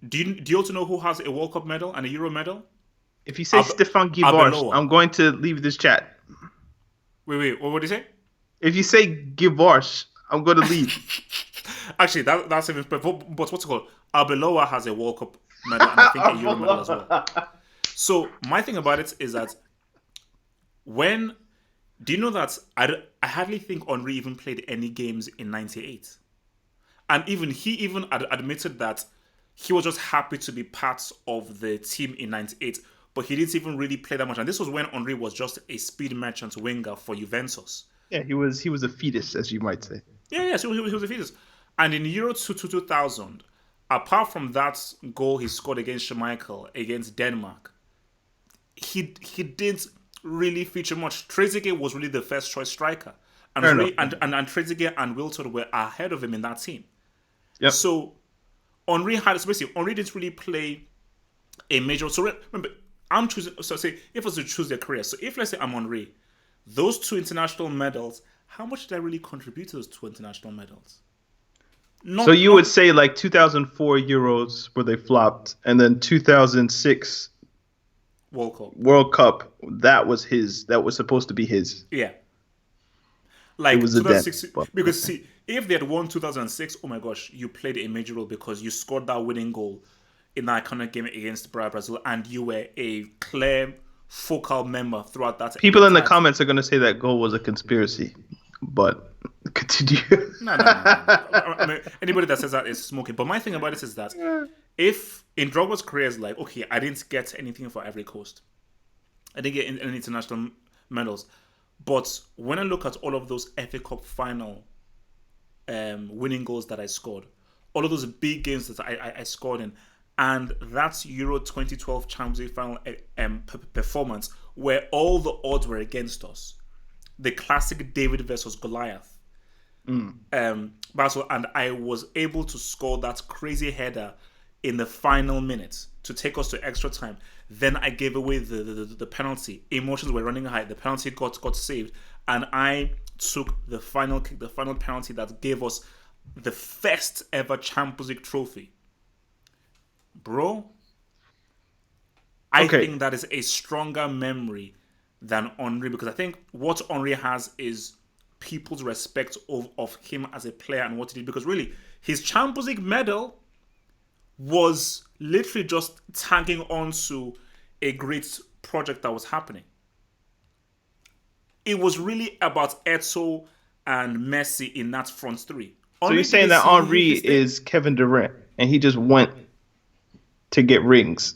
Do you also know who has a World Cup medal and a Euro medal? If you say Stefan Givars, I'm going to leave this chat. Wait, what did you say? If you say Givars, I'm going to leave. Actually, that's even... But what's it called? Arbeloa has a World Cup medal and I think a Euro medal as well. So, my thing about it is that do you know that I hardly think Henry even played any games in 98? And he admitted that he was just happy to be part of the team in 98. but he didn't even really play that much. And this was when Henry was just a speed merchant winger for Juventus. Yeah, he was a fetus, as you might say. Yeah, so he was a fetus. And in Euro 2000, apart from that goal he scored against Schmeichel, against Denmark, he didn't really feature much. Trezeguet was really the first choice striker. And, Fair really, enough. and Trezeguet and Wiltord were ahead of him in that team. Yep. So Henry had, so basically, Henry didn't really play a major. So remember, I'm choosing, so say, if I was to choose their career, so if let's say I'm Henry, those two international medals, how much did I really contribute to those two international medals? So you would say like 2004 Euros where they flopped, and then 2006 World Cup. World Cup, that was his. That was supposed to be his. Yeah. Like It was a 2006, dent, but- because see, if they had won 2006, oh my gosh, you played a major role because you scored that winning goal in that iconic game against Brazil, and you were a clear focal member throughout that. People in the entire- comments are going to say that goal was a conspiracy, but continue. No. I mean, anybody that says that is smoking. But my thing about this is that if in Drogba's career is like, okay, I didn't get anything for Ivory Coast, I didn't get any international medals, but when I look at all of those FA Cup final winning goals that I scored, all of those big games that I scored in, and that's Euro 2012 Champions League final performance where all the odds were against us, the classic David versus Goliath battle, and I was able to score that crazy header in the final minutes to take us to extra time. Then I gave away the penalty. Emotions were running high. The penalty got saved, and I took the final kick, the final penalty that gave us the first ever Champions League trophy. Bro, I think that is a stronger memory than Henry, because I think what Henry has is people's respect of him as a player and what he did. Because really, his Champions League medal was literally just tagging on to a great project that was happening. It was really about Eto'o and Messi in that front three. So you're saying that Henry is Kevin Durant, and he just went to get rings?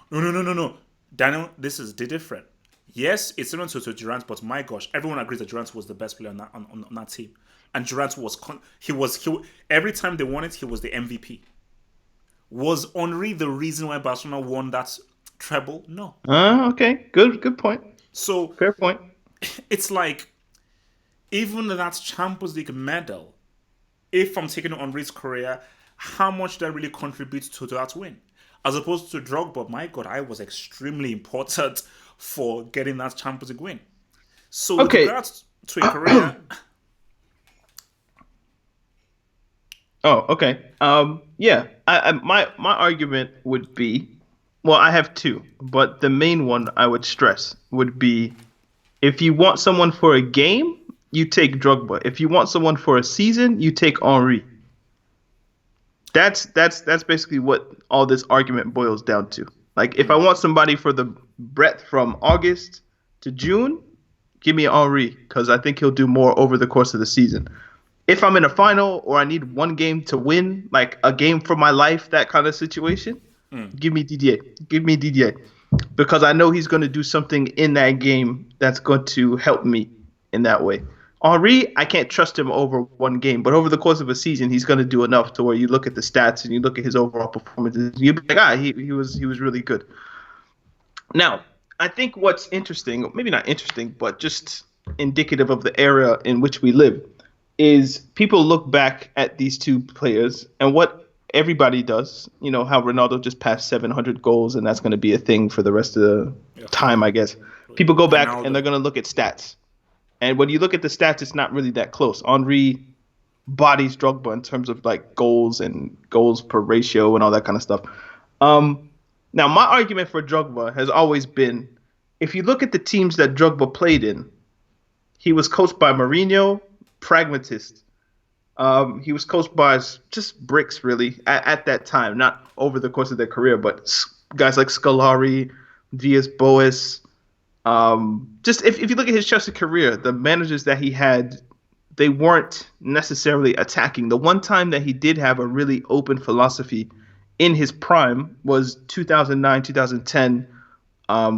No. Daniel, this is different. Yes, it's similar to Durant, but my gosh, everyone agrees that Durant was the best player on that team. And Durant was, every time they won it, he was the MVP. Was Henry the reason why Barcelona won that treble? No. Okay. Good point. So Fair point. it's like, even that Champions League medal, if I'm taking Henry's career, how much did that really contribute to that win? As opposed to Drogba, my God, I was extremely important for getting that Champions League win. So with regards to a career... Oh, okay. Yeah. My argument would be, well, I have two, but the main one I would stress would be, if you want someone for a game, you take Drogba. If you want someone for a season, you take Henry. That's basically what all this argument boils down to. Like, if I want somebody for the breadth from August to June, give me Henry, because I think he'll do more over the course of the season. If I'm in a final or I need one game to win, like a game for my life, that kind of situation, give me Didier. Give me Didier. Because I know he's going to do something in that game that's going to help me in that way. Henry, I can't trust him over one game, but over the course of a season, he's going to do enough to where you look at the stats and you look at his overall performances, and you'd be like, he was really good. Now, I think what's interesting, maybe not interesting, but just indicative of the era in which we live, is people look back at these two players and what everybody does. You know, how Ronaldo just passed 700 goals, and that's going to be a thing for the rest of the time, I guess. People go back and they're going to look at stats. And when you look at the stats, it's not really that close. Henry bodies Drogba in terms of like goals and goals per ratio and all that kind of stuff. Now, my argument for Drogba has always been, if you look at the teams that Drogba played in, he was coached by Mourinho, pragmatist. He was coached by just bricks, really, at that time, not over the course of their career, but guys like Scolari, Villas-Boas. Just if you look at his Chelsea career, the managers that he had, they weren't necessarily attacking. The one time that he did have a really open philosophy in his prime was 2009, 2010,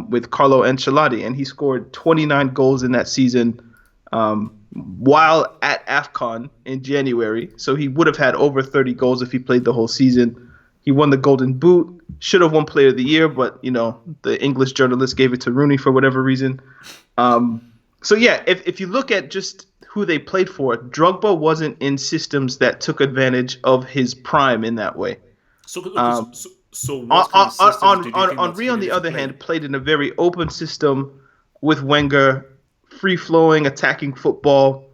with Carlo Ancelotti, and he scored 29 goals in that season while at AFCON in January. So he would have had over 30 goals if he played the whole season. He won the Golden Boot, should have won Player of the Year, but the English journalist gave it to Rooney for whatever reason. So yeah, if you look at just who they played for, Drogba wasn't in systems that took advantage of his prime in that way. So, okay, Um, so what kind of systems did you think that Henri, he on the needed to other play? hand, played in a very open system with Wenger, free flowing, attacking football.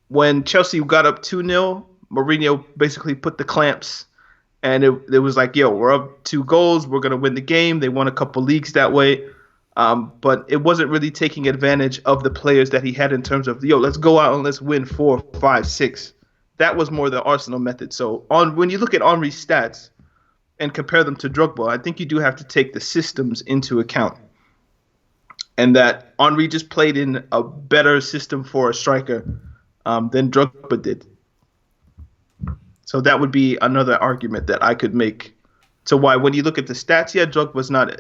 When Chelsea got up 2-0, Mourinho basically put the clamps, and it was like, yo, we're up 2 goals. We're going to win the game. They won a couple leagues that way. But it wasn't really taking advantage of the players that he had in terms of, yo, let's go out and let's win 4, 5, 6. That was more the Arsenal method. So when you look at Henry's stats and compare them to Drogba, I think you do have to take the systems into account. And that Henry just played in a better system for a striker than Drogba did. So that would be another argument that I could make to why, when you look at the stats, yeah,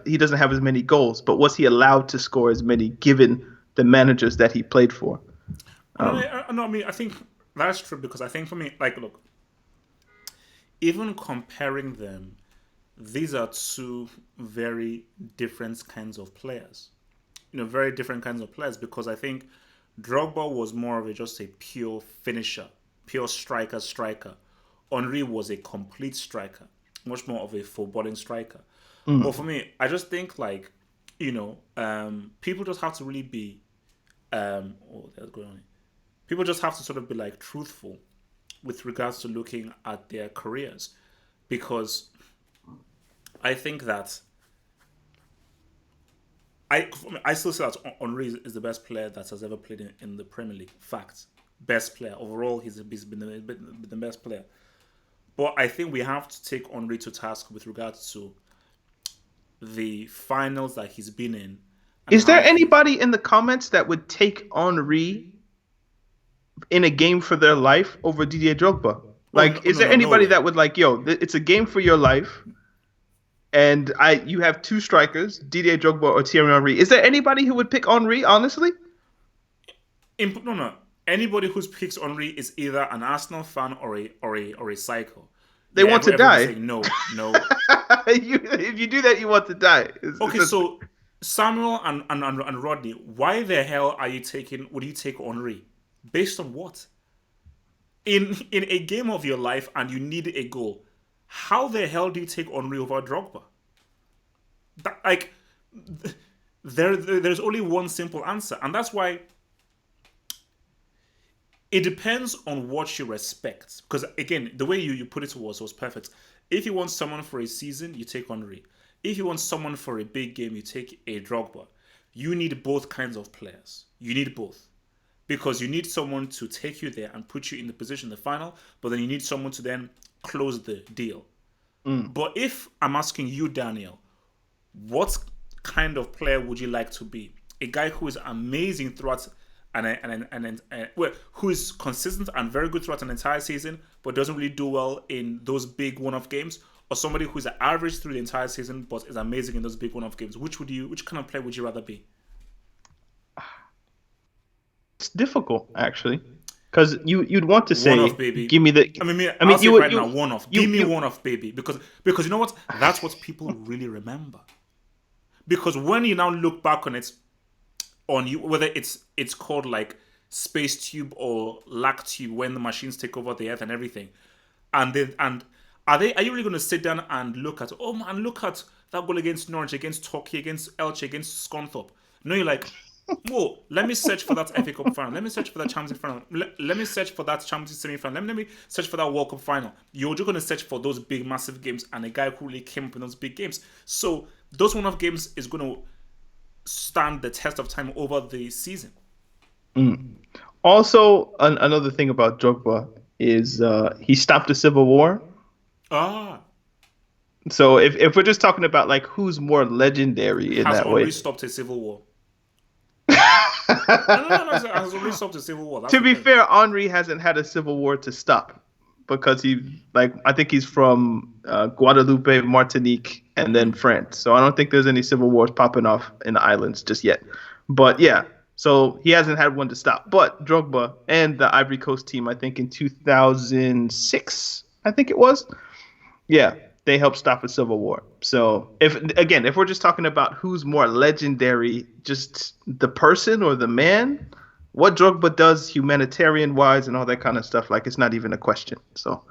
he doesn't have as many goals, but was he allowed to score as many given the managers that he played for? No, I mean, I think that's true because I think for me, like, look, even comparing them, these are two very different kinds of players. Very different kinds of players because I think Drogba was more of just a pure finisher, pure striker. Henry was a complete striker, much more of a footballing striker. But for me, I just think like, people just have to really be, that's going on. People just have to sort of be like truthful with regards to looking at their careers, because I think that I still say that Henry is the best player that has ever played in the Premier League. Fact, best player overall. He's been the best player. But I think we have to take Henry to task with regards to the finals that he's been in. And Is there how anybody in the comments that would take Henry in a game for their life over Didier Drogba? Like, is there no anybody way. that would like, yo, it's a game for your life, and you have two strikers, Didier Drogba or Thierry Henry. Is there anybody who would pick Henry, honestly? No. Anybody who picks Henry is either an Arsenal fan or a psycho. They Yeah, want to everyone's die. saying no. If you do that, you want to die. Okay, so Samuel and Rodney, why the hell would you take Henry? Based on what? In a game of your life and you need a goal, how the hell do you take Henry over Drogba? There's only one simple answer, and that's why it depends on what you respect. Because again, the way you put it was perfect. If you want someone for a season, you take Henry. If you want someone for a big game, you take a Drogba. You need both kinds of players. You need both. Because you need someone to take you there and put you in the position in the final, but then you need someone to then close the deal. But if I'm asking you, Daniel, what kind of player would you like to be? A guy who is amazing throughout who is consistent and very good throughout an entire season, but doesn't really do well in those big one-off games, or somebody who is average through the entire season but is amazing in those big one-off games? Which kind of player would you rather be? It's difficult, actually, because you'd want to say, One-off, baby. give me the. I'll say you right now, one-off. Give me one-off, baby, because you know what? That's what people really remember. Because when you now look back on it, on you, whether it's called like Space Tube or Lac Tube, when the machines take over the earth and everything, and are you really going to sit down and look at, oh man, look at that goal against Norwich, against Torquay, against Elche, against Scunthorpe? No, you're like, whoa, let me search for that FA Cup final. Let me search for that Champions League final. Let me search for that Champions League semi-final. Let me search for that World Cup final. You're just going to search for those big, massive games and a guy who really came up in those big games. So those one-off games is going to stand the test of time over the season. Also, another thing about Drogba is he stopped the civil war. So if we're just talking about like who's more legendary in that way, Henry stopped a civil war? No. Has already stopped a civil war. To be fair, Henry hasn't had a civil war to stop. because I think he's from Guadeloupe, Martinique, and then France. So I don't think there's any civil wars popping off in the islands just yet. But yeah, so he hasn't had one to stop. But Drogba and the Ivory Coast team, I think in 2006, I think it was. Yeah, they helped stop a civil war. So if we're just talking about who's more legendary, just the person or the man, what Drogba does humanitarian wise and all that kind of stuff, like it's not even a question. So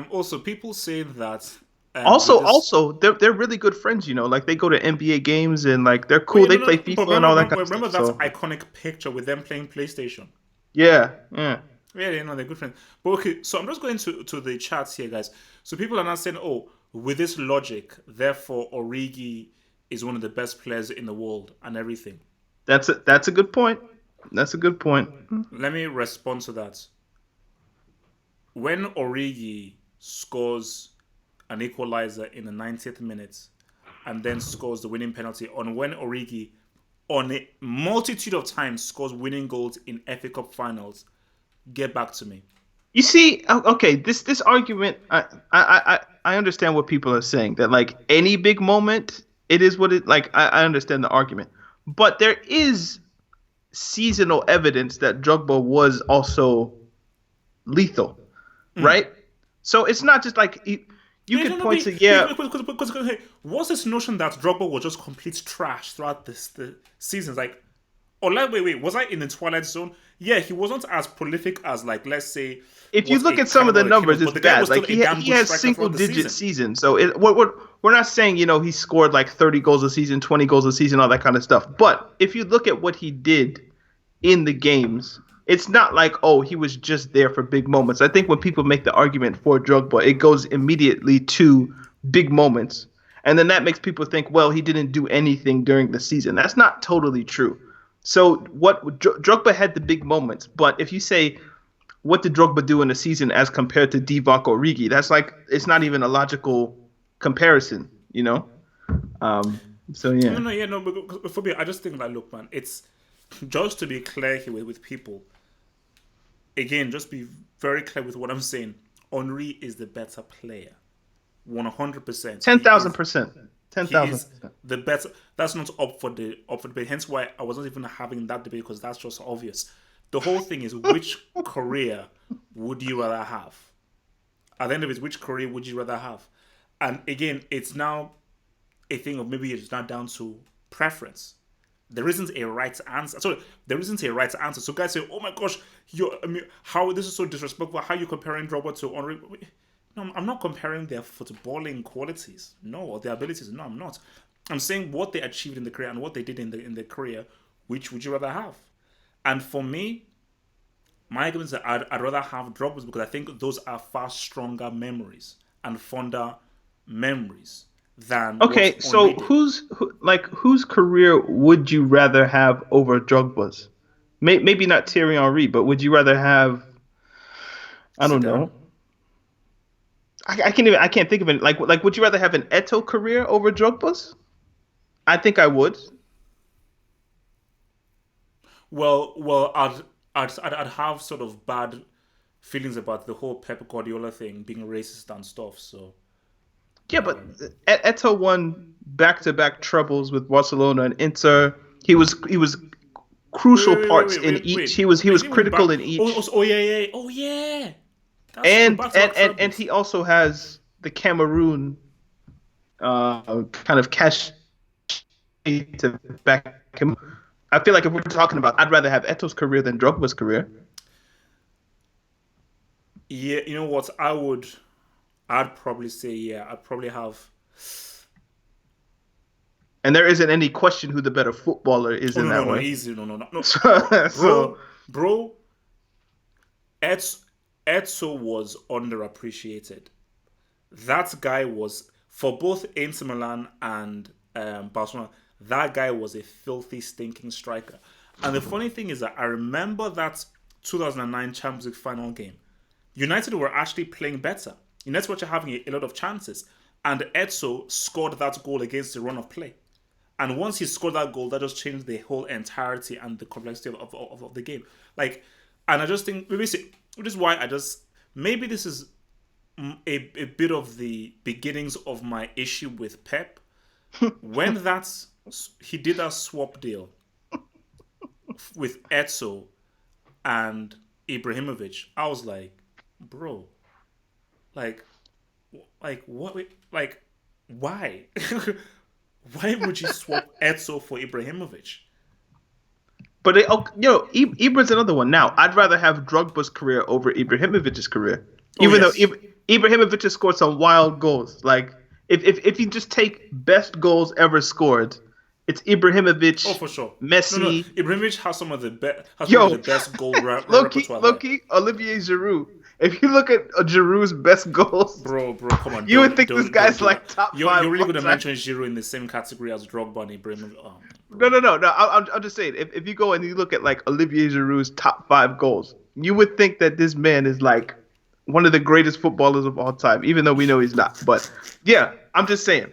Also, people say that with also this. also they're really good friends, like they go to NBA games and like they're Oh cool. yeah, They no, no, play no. But FIFA and all that kind of remember stuff. that So iconic picture with them playing PlayStation. yeah, yeah. Yeah, you know, they're good friends. But okay, so I'm just going to the chats here, guys. So people are not saying, oh, with this logic, therefore Origi is one of the best players in the world and everything. That's a good point. That's a good point. Let me respond to that. When Origi scores an equalizer in the 90th minute and then scores the winning penalty, on when Origi, on a multitude of times, scores winning goals in FA Cup finals, get back to me. You see, okay, this argument, I understand what people are saying that like any big moment, it is what it like. I understand the argument, but there is seasonal evidence that Drogba was also lethal, right? So it's not just like you Yeah, could no, no, point to yeah. because hey, what's this notion that Drogba was just complete trash throughout the seasons? Like, or like, wait, was I in the twilight zone? Yeah, he wasn't as prolific as like, let's say, If you what look a at some of the Cannibal came numbers, up, it's but the guy bad. was still Like a damn he good has striker single throughout the digit season. seasons. So we're not saying he scored like 30 goals a season, 20 goals a season, all that kind of stuff. But if you look at what he did in the games, it's not like he was just there for big moments. I think when people make the argument for Drogba, it goes immediately to big moments, and then that makes people think, well, he didn't do anything during the season. That's not totally true. So Drogba had the big moments, but if you say what did Drogba do in a season as compared to Divock or Origi? That's like it's not even a logical comparison. Um, so No, yeah. no, yeah, no. But for me, I just think like, look, man, it's just to be clear here with people. Again, just be very clear with what I'm saying. Henri is the better player, 100%. Ten He thousand is percent. Ten He thousand is percent. the better. That's not up for debate. Hence why I wasn't even having that debate because that's just obvious. The whole thing is which career would you rather have? At the end of it, which career would you rather have? And again, it's now a thing of maybe it's not down to preference. There isn't a right answer. So there isn't a right answer. So guys say, "Oh my gosh, how this is so disrespectful? How are you comparing Drogba to Henri?" No, I'm not comparing their footballing qualities. No, or their abilities. No, I'm not. I'm saying what they achieved in the career and what they did in the career. Which would you rather have? And for me, my argument is that I'd rather have Drogba's because I think those are far stronger memories and fonder memories than what Okay, Henri so did. whose career would you rather have over Drogba's? Maybe not Thierry Henry, but would you rather have? I don't Zidane. know. I can't think of it. Like would you rather have an Eto career over Drogba's? I think I would. Well, I'd have sort of bad feelings about the whole Pep Guardiola thing being racist and stuff. So Yeah, but Eto won back-to-back troubles with Barcelona and Inter. He was crucial parts in each. He was They didn't win back. critical in each. Oh yeah. That's true. And Back to and back and, and trebles. he also has the Cameroon kind of cash to back him. I feel like if we're talking about, I'd rather have Eto's career than Drogba's career. Yeah, you know what? I'd probably say yeah. I'd probably have. And there isn't any question who the better footballer is Oh in no no that no way. easy no. So Bro, Eds Edzo was underappreciated. That guy was for both Inter Milan and Barcelona. That guy was a filthy, stinking striker. And the funny thing is that I remember that 2009 Champions League final game. United were actually playing better. United were actually having a lot of chances, and Edzo scored that goal against the run of play. And once he scored that goal, that just changed the whole entirety and the complexity of the game. Like, and I just think maybe which is why I just maybe this is a bit of the beginnings of my issue with Pep when that's he did that swap deal with Etso and Ibrahimovic. I was like, bro, like, what, like, why? Why would you swap Etso for Ibrahimovic? But Ibra's another one. Now, I'd rather have Drogba's career over Ibrahimovic's career, Oh even though yes, Ibrahimovic has scored some wild goals. Like if you just take best goals ever scored, it's oh Ibrahimovic, for sure. No, Messi. Ibrahimovic has some of the best has probably Yo, the best goal repertoire there. Loki, Olivier Giroud. If you look at Giroud's best goals, Bro, come on, you would think this don't guy's do that. like top You're five really all going to time. mention Giroud in the same category as Drogba and Ibrahimovic? Oh, No, bro. no, no, no. I'm just saying, if you go and you look at like Olivier Giroud's top five goals, you would think that this man is like one of the greatest footballers of all time, even though we know he's not. But yeah, I'm just saying.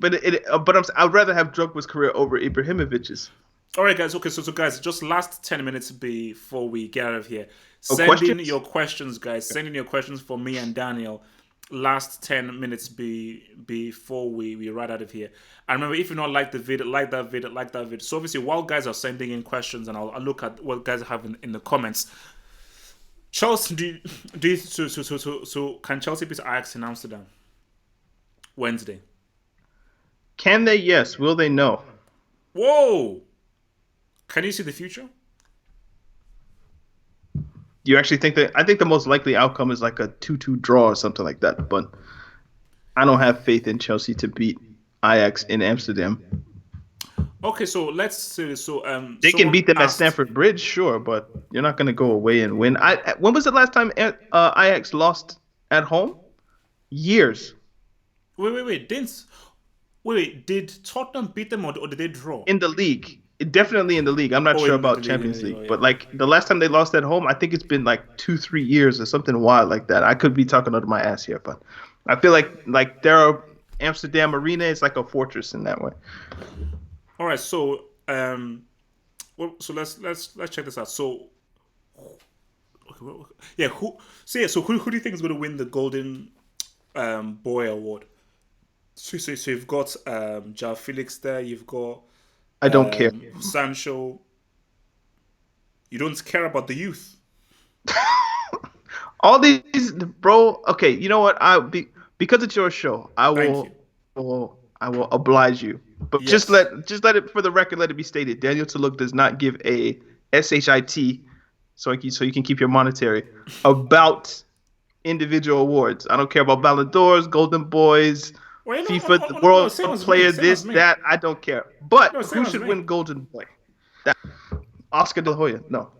I'd rather have Drogba's career over Ibrahimovic's. All right, guys. Okay, so guys, just last 10 minutes before we get out of here. Oh, Send in questions? your questions, guys. Send in your questions for me and Daniel. Last 10 minutes before we ride out of here. And remember, if you not like the video, like that video, like that video. So obviously, while guys are sending in questions, and I'll look at what guys have in the comments. Chelsea, so can Chelsea beat Ajax in Amsterdam Wednesday? Can they? Yes. Will they? No. Whoa! Can you see the future? Do you actually think that? I think the most likely outcome is like a 2-2 draw or something like that. But I don't have faith in Chelsea to beat Ajax in Amsterdam. Okay, so let's say so. They can Someone beat them at asked. Stamford Bridge, sure, but you're not going to go away and win. When was the last time Ajax lost at home? Years Wait. Didn't wait. Did Tottenham beat them or did they draw? in the league. Definitely in the league. I'm not Oh, sure in the about league. Champions Oh, League, yeah. but like the last time they lost at home, I think it's been like 2-3 years or something wild like that. I could be talking out of my ass here, but I feel like there are Amsterdam Arena is like a fortress in that way. All right, so so let's check this out. So, yeah, who do you think is going to win the Golden Boy Award? So you've got Joao Felix there. You've got I don't care. Sancho. You don't care about the youth. All these, bro. Okay, you know what? Because it's your show, Thank you. I will oblige you. But just Yes. let it for the record. Let it be stated: Daniel Taluk does not give a shit, so you can keep your monetary about individual awards. I don't care about Ballon d'Ors, Golden Boys, Well, FIFA, the no, World same as me. Player, Same this, as me. that. I don't care. But No, same who as should me. win Golden Boy? That, Oscar De La Hoya. No.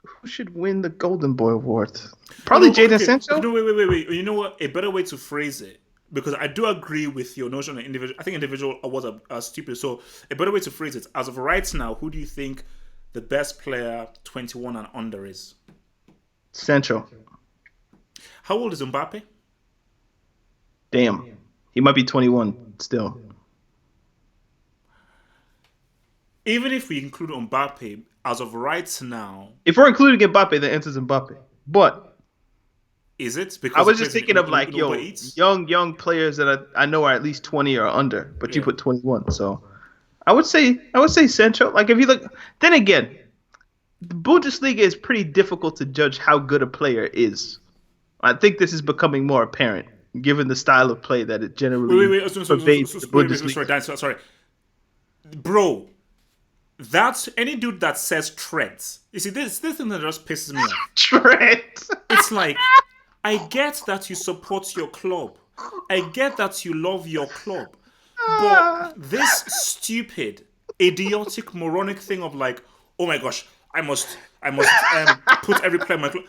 Who should win the Golden Boy award? Probably No, Jadon okay. Sancho. No, wait. You know what? A better way to phrase it, because I do agree with your notion of individual. I think individual awards are stupid. So a better way to phrase it, as of right now, who do you think the best player 21 and under is? Sancho. How old is Mbappe? Damn. He might be 21 still. Even if we include Mbappe, as of right now, If we're including Mbappe, the answer's Mbappe. But is it I because was he just plays thinking of like, in Uber yo, Eats? young players that I know are at least 20 or under, but you Yeah. put 21. So I would say Sancho. Like if you look, then again, the Bundesliga is pretty difficult to judge how good a player is. I think this is becoming more apparent given the style of play that it generally Wait. pervades the Bundesliga. Sorry, Dan, sorry, bro. That's any dude that says Trent. You see, this thing that just pisses me off. Trent. It's like, I get that you support your club. I get that you love your club. But this stupid, idiotic, moronic thing of like, oh my gosh, I must put every player in my club.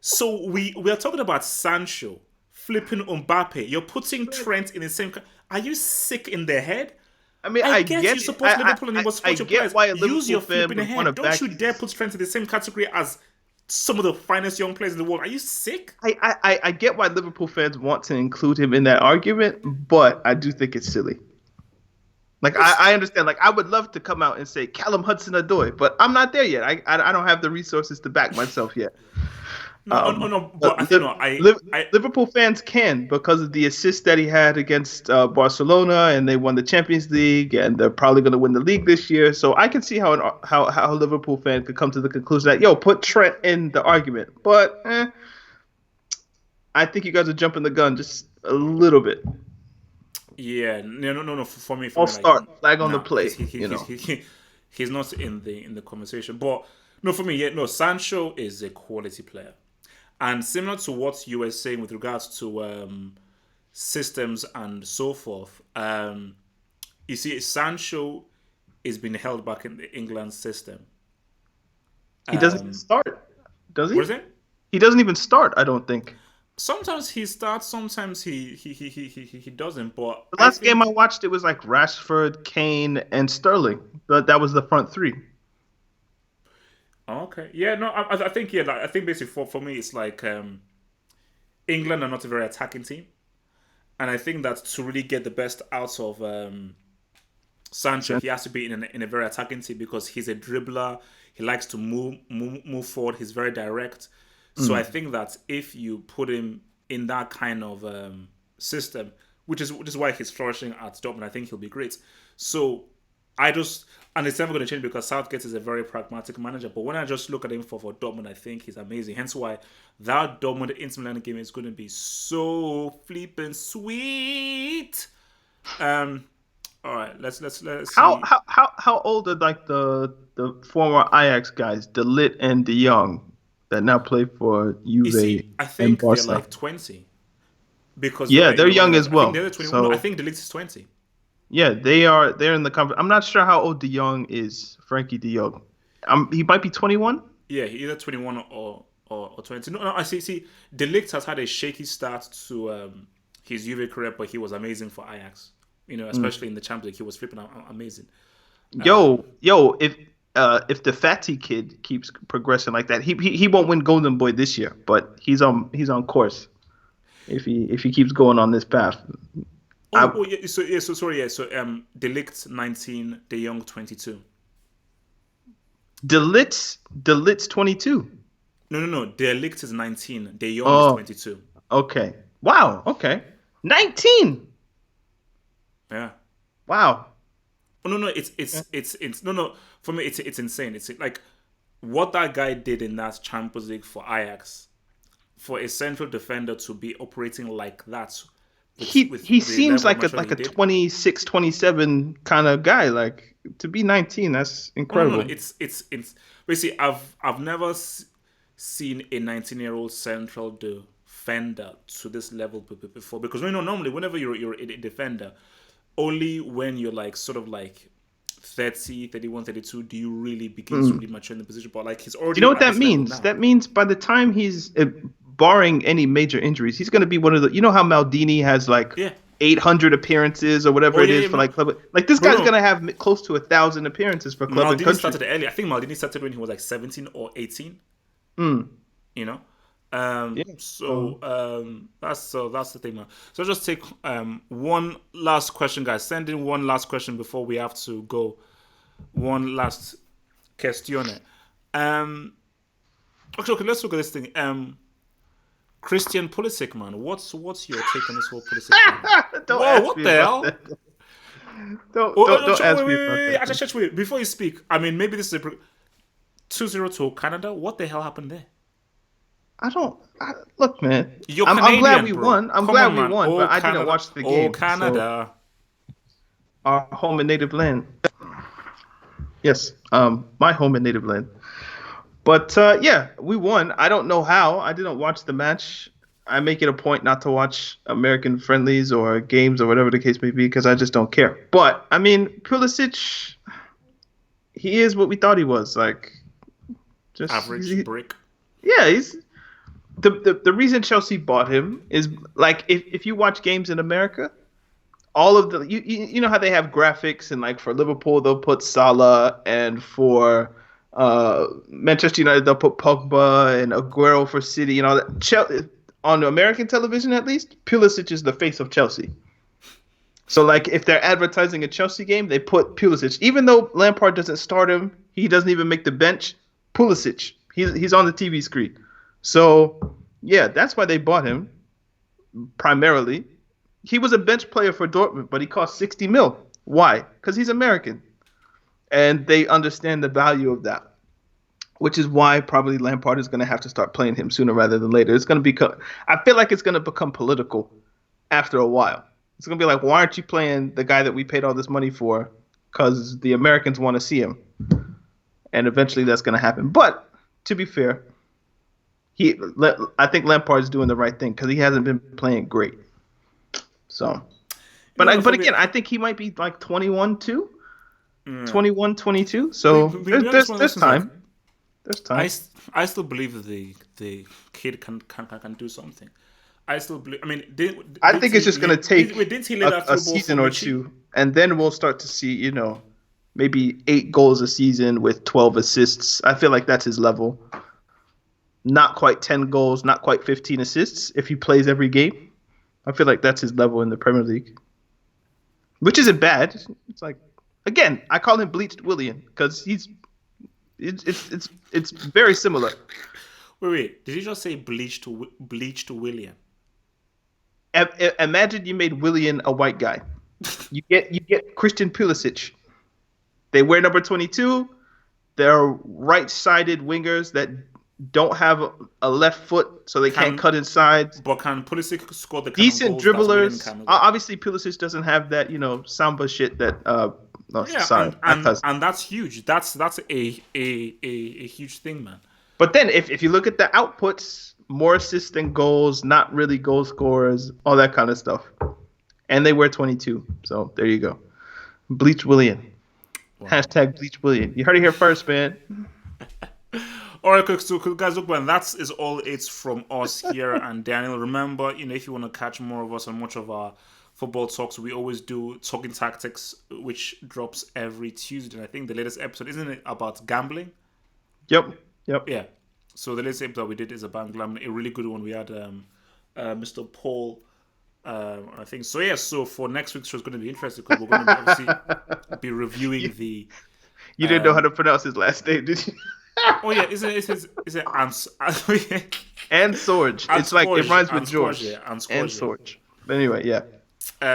So we are talking about Sancho flipping Mbappe. You're putting Trent in the same. Are you sick in the head? I mean, I I get get you support Liverpool and you must I support your get players. why a Use your Liverpool fan flipping would want to head. Don't back you his. dare put Trent in the same category as some of the finest young players in the world. Are you sick? I get why Liverpool fans want to include him in that argument, but I do think it's silly. Like I understand. Like I would love to come out and say Callum Hudson-Odoi, but I'm not there yet. I don't have the resources to back myself yet. No. But But I think no, I Liverpool fans can because of the assist that he had against Barcelona, and they won the Champions League, and they're probably going to win the league this year. So I can see how a Liverpool fan could come to the conclusion that put Trent in the argument. But I think you guys are jumping the gun just a little bit. yeah, no. For I'll me, like, start flag on the no, play. he's not in the conversation. But no, for me, yeah, no. Sancho is a quality player, and similar to what you were saying with regards to systems and so forth. You see, Sancho is being held back in the England system. He doesn't even start, does What he? is it? He doesn't even start. I don't think. Sometimes he starts, sometimes he doesn't. But The I last game I think watched, it was like Rashford, Kane, and Sterling. That was the front three. okay, yeah, no, I think yeah, like, I think basically for me it's like England are not a very attacking team, and I think that to really get the best out of Sancho, he has to be in a very attacking team because he's a dribbler. He likes to move forward. He's very direct. So I think that if you put him in that kind of system, which is why he's flourishing at Dortmund, I think he'll be great. So I just and it's never going to change because Southgate is a very pragmatic manager. But when I just look at him for Dortmund, I think he's amazing. Hence why that Dortmund Inter Milan game is going to be so flipping sweet. All right, let's How see. how how how old are like the former Ajax guys, De Ligt and De Jong, that now play for You Juve see, I and think they're Barca? like 20 because you're Yeah, right. they're You're right. young as I think well. they're 21. No, I So think the least is 20. yeah, they're in the conference. I'm not sure how old De Jong is, Frankie De Jong. He might be 21. Yeah, either 21 or 20. No, I see. De Ligt has had a shaky start to his Juve career, but he was amazing for Ajax. Especially in the Champions League, he was flipping amazing. Yo, if the Fatty kid keeps progressing like that, he won't win Golden Boy this year, but he's on course if he keeps going on this path. I Yeah. So sorry. Yeah. So De Ligt 19, De Jong 22. Delit's 22. No. De Ligt is 19. De Jong is Oh, 22. okay. Wow. Okay. 19. Yeah. Wow. Oh, no. It's no. For me, it's insane. It's like what that guy did in that Champions League for Ajax, for a central defender to be operating like that, with He the seems level of like a maturity like he a did. 26, 27 kind of guy. Like to be 19, that's Oh, no. incredible. It's basically I've never seen a 19-year-old central defender to this level before because normally whenever you're a defender, only when you're like sort of like 30, 31, 32 do you really begin to really mature in the position. But like he's Do you know already what at that this level means? now. That means by the time he's barring any major injuries, he's going to be one of the. You know how Maldini has like Yeah. 800 appearances or whatever Oh it yeah, is yeah. for No, like club. Like this bro, guy's no. going to have close to 1,000 appearances for club and Maldini country. started early. I think Maldini started when he was like 17 or 18. Mm. You know. Yeah. So that's the thing, man. So just take one last question, guys. Send in one last question before we have to go. One last question. Okay, let's look at this thing. Christian Pulisic, man. What's your take on this whole Pulisic thing? Don't Whoa, ask what me the about hell? that. Don't ask me about Wait. that. Actually, wait. Before you speak, I mean, maybe this is 2-0 to Canada. What the hell happened there? Look, man. You're I'm glad Canadian, we bro. won. I'm Come glad on, we man. won, Oh, but I didn't Canada. watch the Oh, game. So Canada. our home and native land. Yes, my home and native land. But yeah, we won. I don't know how. I didn't watch the match. I make it a point not to watch American friendlies or games or whatever the case may be because I just don't care. But I mean, Pulisic, he is what we thought he was. Like, Average brick. yeah, he's the reason Chelsea bought him is like if you watch games in America, all of the you know how they have graphics and like for Liverpool they'll put Salah and for Manchester United they'll put Pogba and Aguero for City and all that. On American television at least, Pulisic is the face of Chelsea. So like if they're advertising a Chelsea game, they put Pulisic. Even though Lampard doesn't start him, he doesn't even make the bench. Pulisic, he's on the TV screen. So yeah, that's why they bought him primarily. He was a bench player for Dortmund, but he cost 60 mil. Why? Because he's American, and they understand the value of that. Which is why probably Lampard is going to have to start playing him sooner rather than later. It's going to become. I feel like it's going to become political after a while. It's going to be like, why aren't you playing the guy that we paid all this money for? Because the Americans want to see him, and eventually that's going to happen. But to be fair, I think Lampard's doing the right thing because he hasn't been playing great. So, but again, I think he might be like 21 too, 21, 22. So there's time. There's time. I still believe that the kid can do something. I still believe. I mean, I think it's just going to take a season or Richie? two, and then we'll start to see, maybe 8 goals a season with 12 assists. I feel like that's his level. Not quite 10 goals, not quite 15 assists if he plays every game. I feel like that's his level in the Premier League, which isn't bad. It's like, again, I call him Bleached Willian because it's very similar. Wait. Did you just say bleached William? Imagine you made Willian a white guy. You get Christian Pulisic. They wear number 22. They're right-sided wingers that don't have a left foot, so they can't cut inside. But can Pulisic score the kind decent of goals dribblers? Obviously, Pulisic doesn't have that samba shit that. And that's huge. That's a huge thing, man. But then if you look at the outputs, more assists than goals, not really goal scorers, all that kind of stuff. And they wear 22. So there you go. Bleach Willian. Wow. Hashtag Bleach Willian. You heard it here first, man. All right, so guys, look, man, that is all it's from us here. And Daniel, remember, if you want to catch more of us and much of our football talks, we always do Talking Tactics, which drops every Tuesday. And I think the latest episode, isn't it about gambling? Yep. Yeah. So the latest episode we did is about gambling, a really good one. We had Mr. Paul, I think. So yeah, so for next week's show, it's going to be interesting because we're going to obviously be reviewing the... You didn't know how to pronounce his last name, did you? Oh yeah, is it Ans? And Sorge. It's like it rhymes with George. And Sorge. But anyway, yeah.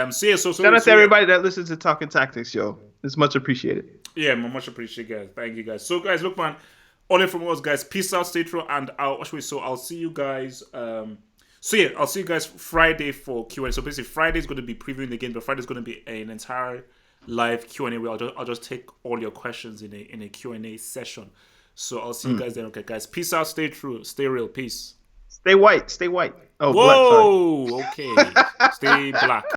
So shout out to everybody that listens to Talking Tactics, yo. It's much appreciated. Yeah, much appreciated, guys. Thank you, guys. So, guys, look, man. All in from us, guys. Peace out, stay true, and I'll see you guys. I'll see you guys Friday for Q&A. So basically, Friday's going to be previewing the game, but Friday's going to be an entire live Q&A where I'll just take all your questions in a Q&A session. So I'll see you guys then. Okay, guys. Peace out. Stay true. Stay real. Peace. Stay white. Stay white. Oh, whoa. Black, sorry. Okay. Stay black.